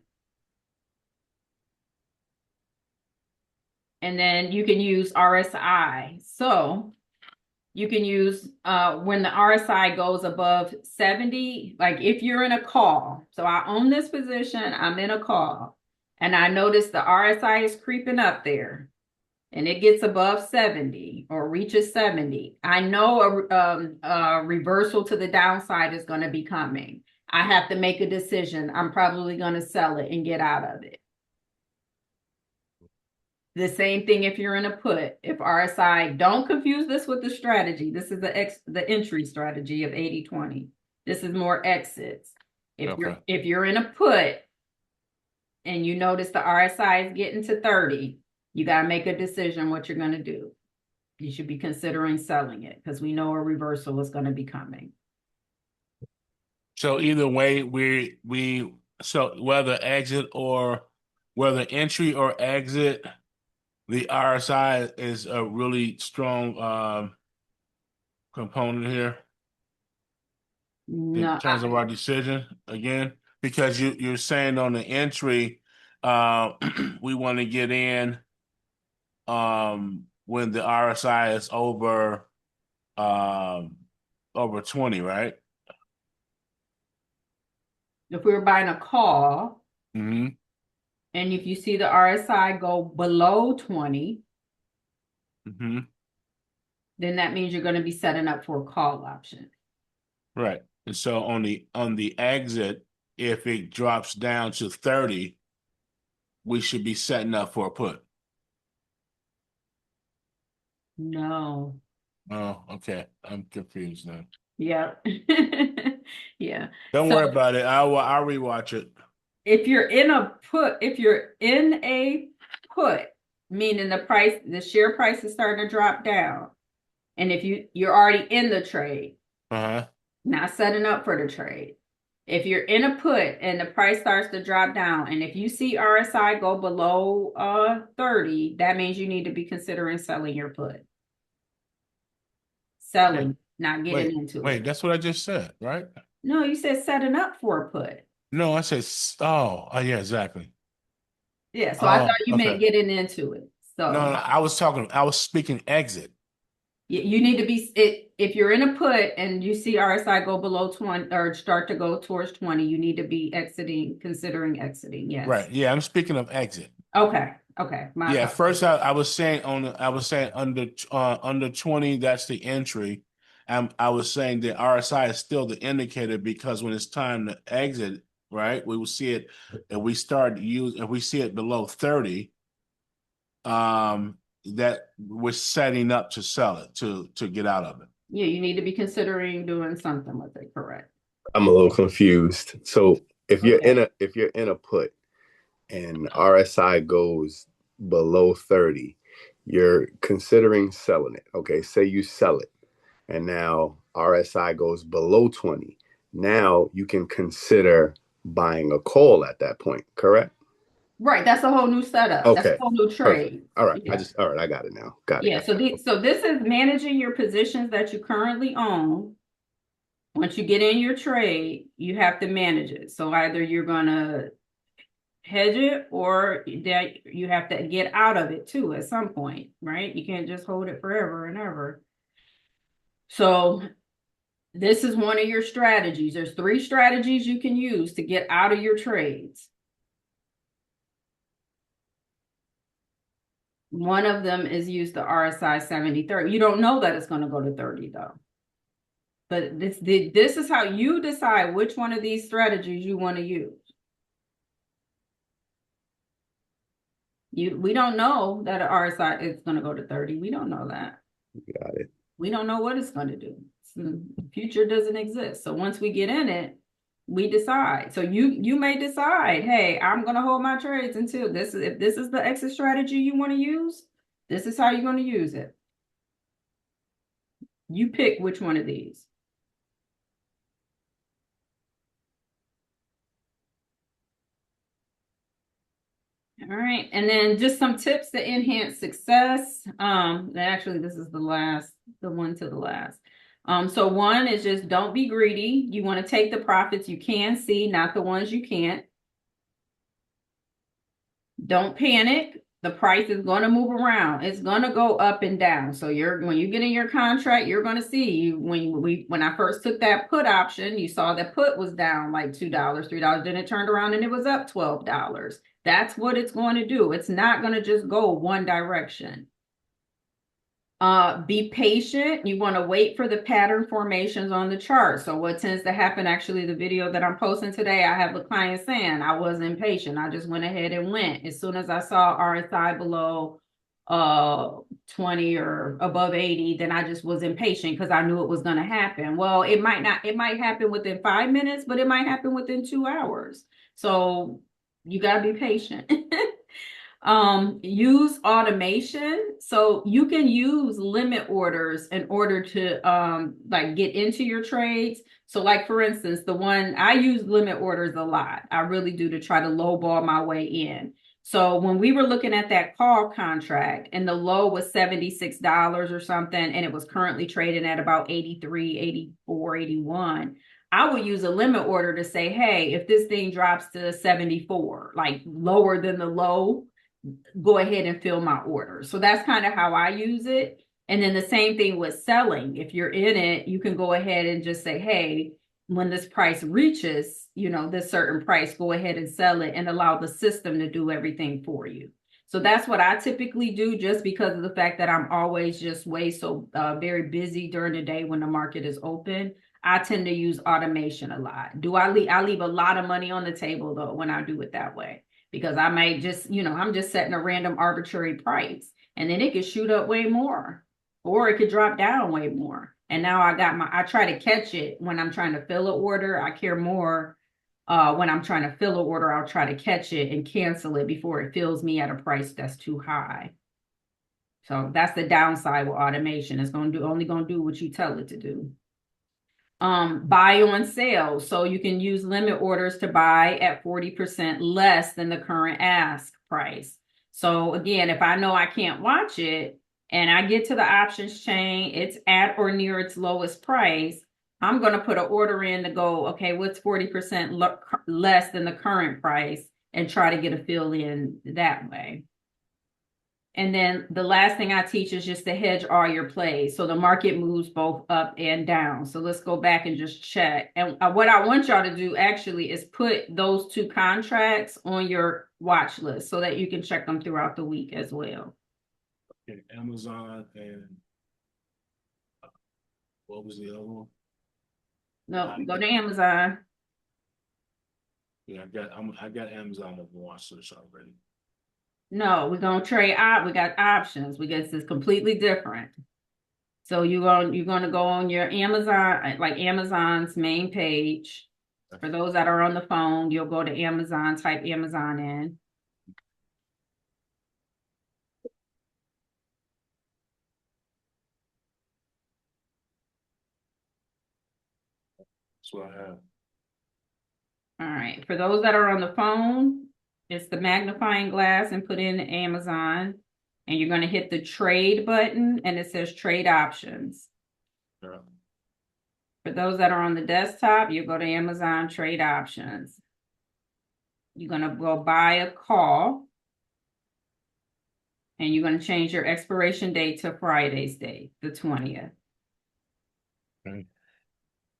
And then you can use RSI. So you can use when the RSI goes above 70, like if you're in a call. So I own this position, I'm in a call, and I notice the RSI is creeping up there and it gets above 70 or reaches 70, I know a reversal to the downside is going to be coming. I have to make a decision. I'm probably going to sell it and get out of it. The same thing if you're in a put. If RSI, don't confuse this with the strategy. This is the entry strategy of 80-20. This is more exits. If you're in a put and you notice the RSI is getting to 30, you got to make a decision what you're going to do. You should be considering selling it because we know a reversal is going to be coming. So either way, so whether entry or exit, the RSI is a really strong component here in terms of our decision again, because you're saying on the entry, we want to get in when the RSI is over 20, right? If we were buying a call, Mm-hmm. and if you see the RSI go below 20, Mm-hmm. then that means you're going to be setting up for a call option. Right. And so on the exit, if it drops down to 30, we should be setting up for a put. No. Oh, okay. I'm confused now. Yeah. Yeah. Don't So worry about it. I'll rewatch it. if you're in a put, meaning the share price is starting to drop down, and if you're already in the trade, Uh-huh. not setting up for the trade. If you're in a put and the price starts to drop down, and if you see RSI go below 30, that means you need to be considering selling your put. Selling, not getting into it. Wait, that's what I just said, right? No, you said setting up for a put. No, I said, oh, yeah, exactly. Yeah, so I thought you meant okay. getting into it. So No, I was speaking exit. you need to be if you're in a put and you see RSI go below 20 or start to go towards 20, you need to be considering exiting. Yes. Right. Yeah, I'm speaking of exit. Okay. Yeah, first I was saying under 20, that's the entry. I was saying the RSI is still the indicator because when it's time to exit, right, we will see it if we see it below 30, that we're setting up to sell it, to get out of it. Yeah, you need to be considering doing something with it, correct? I'm a little confused. So if you're in a put and RSI goes below 30, you're considering selling it. Okay, say you sell it and now RSI goes below 20. Now you can consider buying a call at that point, correct? Right, that's a whole new setup. Okay. That's a whole new trade. Perfect. All right. Yeah. I got it now. Got it. Yeah, so this is managing your positions that you currently own. Once you get in your trade, you have to manage it. So either you're gonna hedge it or that you have to get out of it too at some point, right? You can't just hold it forever and ever. So This is one of your strategies. There's 3 strategies you can use to get out of your trades. One of them is use the RSI 70-30. You don't know that it's going to go to 30 though. But this is how you decide which one of these strategies you want to use. We don't know that an RSI is going to go to 30. We don't know that. Got it. We don't know what it's going to do. The future doesn't exist. So once we get in it, we decide. So you may decide, hey, I'm going to hold my trades until this is, if this is the exit strategy you want to use, this is how you're going to use it. You pick which one of these. All right, and then just some tips to enhance success. Actually, this is the one to the last. So one is just don't be greedy. You want to take the profits you can see, not the ones you can't. Don't panic. The price is going to move around. It's going to go up and down. So when you get in your contract, you're going to see when I first took that put option, you saw that put was down like $2, $3. Then it turned around and it was up $12. That's what it's going to do. It's not going to just go one direction. Be patient. You want to wait for the pattern formations on the chart. So what tends to happen, actually, the video that I'm posting today, I have a client saying I wasn't patient. I just went ahead and went. As soon as I saw RSI below 20 or above 80, then I just was impatient because I knew it was going to happen. Well, it might happen within 5 minutes, but it might happen within 2 hours. So you got to be patient. Use automation. So you can use limit orders in order to like get into your trades. So like, for instance, the one I use limit orders a lot. I really do, to try to lowball my way in. So when we were looking at that call contract and the low was $76 or something, and it was currently trading at about 83, 84, 81, I would use a limit order to say, hey, if this thing drops to 74, like lower than the low, go ahead and fill my order. So that's kind of how I use it. And then the same thing with selling. If you're in it, you can go ahead and just say, hey, when this price reaches, this certain price, go ahead and sell it and allow the system to do everything for you. So that's what I typically do, just because of the fact that I'm always just very busy during the day when the market is open. I tend to use automation a lot. I leave a lot of money on the table though when I do it that way, because I might just, I'm just setting a random arbitrary price, and then it could shoot up way more, or it could drop down way more. And now I try to catch it when I'm trying to fill an order. I care more when I'm trying to fill an order. I'll try to catch it and cancel it before it fills me at a price that's too high. So that's the downside with automation. It's only going to do what you tell it to do. Buy on sale. So you can use limit orders to buy at 40% less than the current ask price. So again, if I know I can't watch it and I get to the options chain, it's at or near its lowest price, I'm going to put an order in to go, okay, what's 40% less than the current price, and try to get a fill in that way. And then the last thing I teach is just to hedge all your plays. So the market moves both up and down. So let's go back and just check. And what I want y'all to do actually is put those 2 contracts on your watch list so that you can check them throughout the week as well. Okay, Amazon and what was the other one? No, go to Amazon. Yeah, I got Amazon on watch list already. No, we're gonna trade we got options. This is completely different. So you're gonna go on your Amazon, like Amazon's main page. For those that are on the phone, you'll go to Amazon, type Amazon in. That's what I have. All right. For those that are on the phone, it's the magnifying glass and put in Amazon, and you're going to hit the trade button, and it says trade options. Yeah. For those that are on the desktop, you go to Amazon trade options. You're going to go buy a call, and you're going to change your expiration date to Friday's date, the 20th. Okay.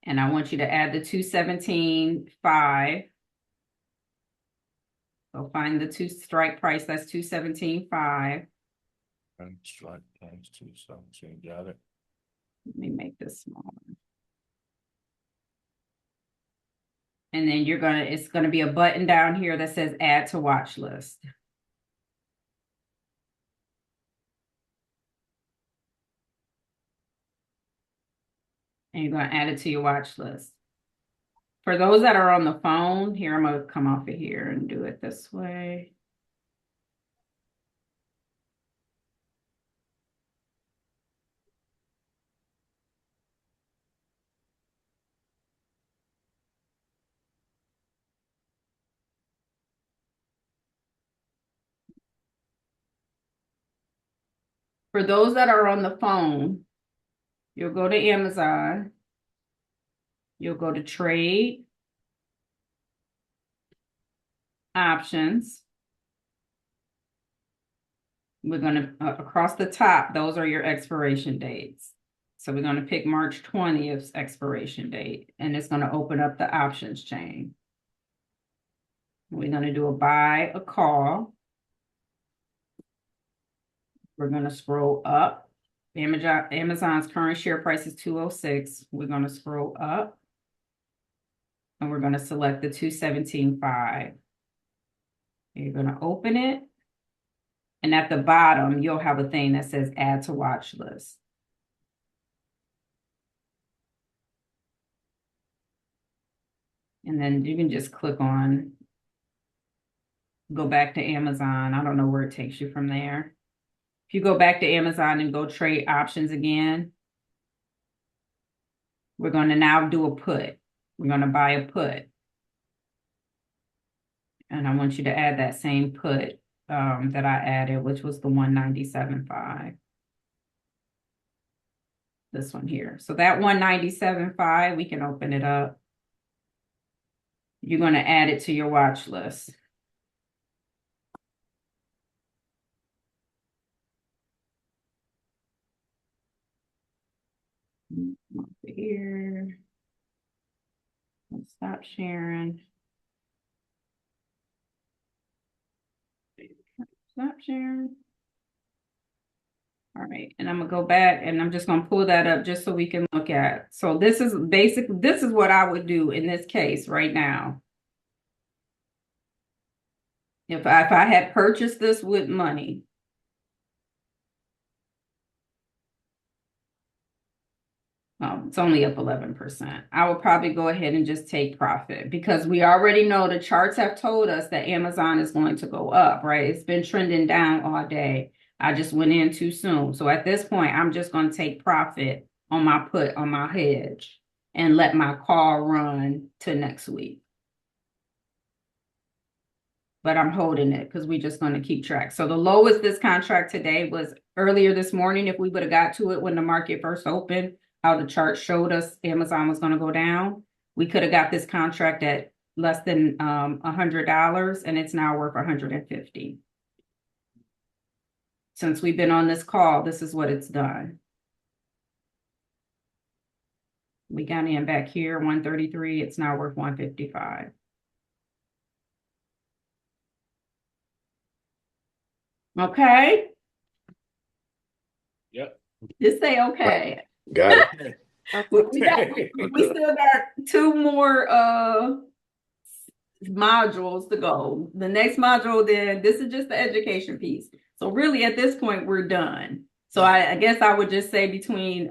And I want you to add the 217.5. So find the two strike price, that's 217.5. And strike times 217, got it. Let me make this smaller. And then it's gonna be a button down here that says add to watch list. And you're gonna add it to your watch list. For those that are on the phone, here, I'm gonna come off of here and do it this way. For those that are on the phone, you'll go to Amazon. You'll go to trade, options. We're gonna, across the top, those are your expiration dates. So we're gonna pick March 20th expiration date, and it's gonna open up the options chain. We're gonna do a buy, a call. We're gonna scroll up. Amazon's current share price is 206. We're gonna scroll up. And we're gonna select the 217.5. You're gonna open it. And at the bottom, you'll have a thing that says add to watch list. And then you can just click on, go back to Amazon. I don't know where it takes you from there. If you go back to Amazon and go trade options again, we're going to now do a put. We're going to buy a put. And I want you to add that same put that I added, which was the 197.5. This one here. So that 197.5, we can open it up. You're going to add it to your watch list. Over here. Let's stop sharing. Stop sharing. All right, and I'm gonna go back and I'm just gonna pull that up just so we can look at. So this is what I would do in this case right now. If I had purchased this with money. It's only up 11%. I would probably go ahead and just take profit because we already know the charts have told us that Amazon is going to go up, right? It's been trending down all day. I just went in too soon. So at this point, I'm just going to take profit on my put on my hedge and let my call run to next week. But I'm holding it because we're just going to keep track. So the lowest this contract today was earlier this morning. If we would have got to it when the market first opened, how the chart showed us Amazon was going to go down, we could have got this contract at less than $100, and it's now worth $150. Since we've been on this call, this is what it's done. We got in back here, 133. It's now worth 155. Okay. Yep. Just say okay. Got it. We still got two more modules to go. The next module, then this is just the education piece. So really at this point, we're done. So I guess I would just say between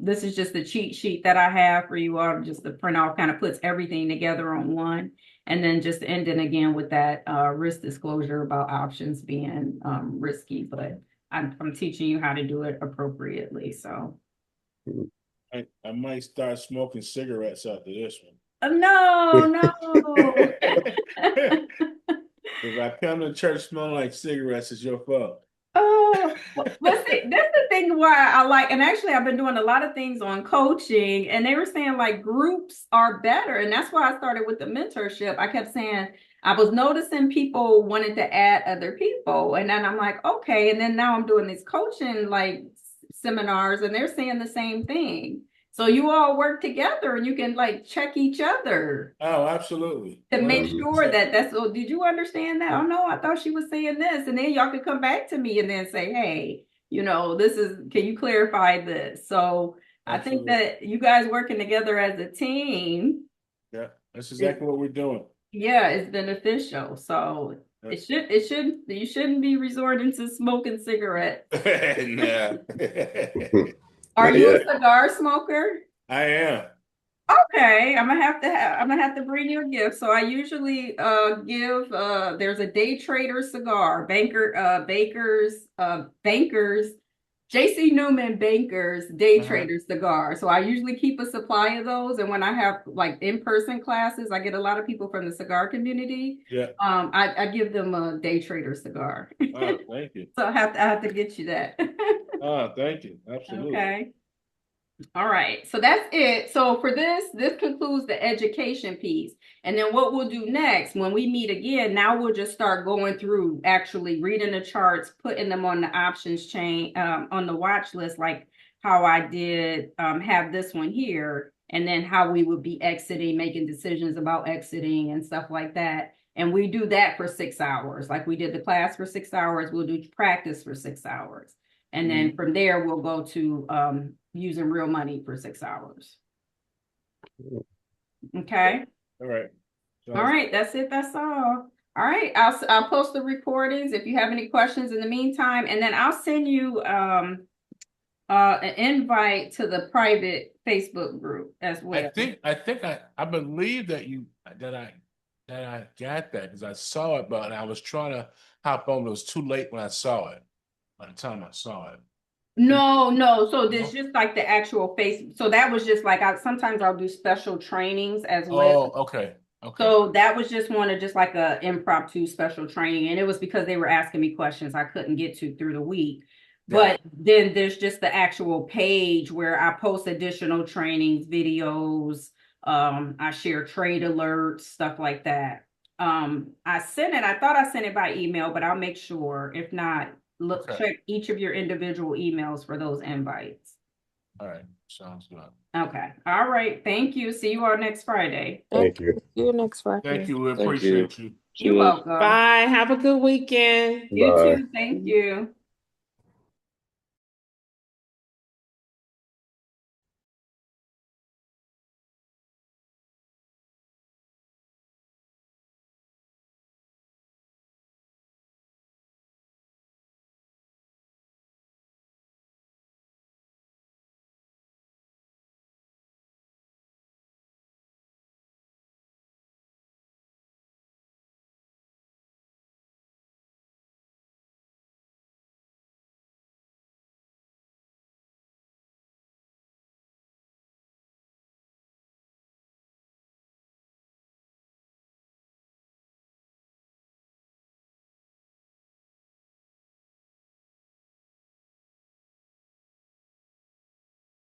this is just the cheat sheet that I have for you all, just the print off, kind of puts everything together on one. And then just ending again with that risk disclosure about options being risky, but I'm teaching you how to do it appropriately. So I might start smoking cigarettes after this one. No. If I come to church smelling like cigarettes, it's your fault. Oh, but see, that's the thing why I like, and actually I've been doing a lot of things on coaching, and they were saying like groups are better. And that's why I started with the mentorship. I kept saying, I was noticing people wanted to add other people. And then I'm like, okay. And then now I'm doing these coaching like seminars, and they're saying the same thing. So you all work together and you can like check each other Oh, absolutely. to make 100%. sure that that's, oh, did you understand that? Oh no, I thought she was saying this. And then y'all could come back to me and then say, hey, this is, can you clarify this? So I think Absolutely. that you guys working together as a team, Yeah, that's exactly what we're doing. yeah, it's beneficial. So you shouldn't be resorting to smoking cigarettes. Nah. Are Not you a yet. cigar smoker? I am. Okay, I'm gonna have to bring you a gift. So I usually give there's a day trader cigar, bankers, JC Newman Bankers day Uh-huh. trader cigar. So I usually keep a supply of those, and when I have like in-person classes, I get a lot of people from the cigar community. Yeah. I give them a day trader cigar. Oh, thank you. So I have to get you that. Oh, thank you. Absolutely. Okay. All right, so that's it. So for this concludes the education piece. And then what we'll do next when we meet again, now we'll just start going through actually reading the charts, putting them on the options chain, on the watch list, like how I did have this one here, and then how we would be exiting, making decisions about exiting and stuff like that. And we do that for 6 hours. Like we did the class for 6 hours, we'll do practice for 6 hours. And then from there, we'll go to using real money for 6 hours. Okay. All right. All right. That's it. That's all. All right. I'll post the recordings if you have any questions in the meantime, and then I'll send you an invite to the private Facebook group as well. I believe that I got that because I saw it, but I was trying to hop on. It was too late when I saw it. By the time I saw it. No. So there's just like the actual face. So that was just like sometimes I'll do special trainings as well. Oh, okay. Okay. So that was just one of just like a impromptu special training. And it was because they were asking me questions I couldn't get to through the week. But then there's just the actual page where I post additional trainings, videos, I share trade alerts, stuff like that. I thought I sent it by email, but I'll make sure. If not, check each of your individual emails for those invites. All right. Sounds good. Okay. All right. Thank you. See you all next Friday. Thank you. See you next Friday. Thank you. We appreciate you. You're welcome. Bye. Have a good weekend. You Bye. too. Thank you.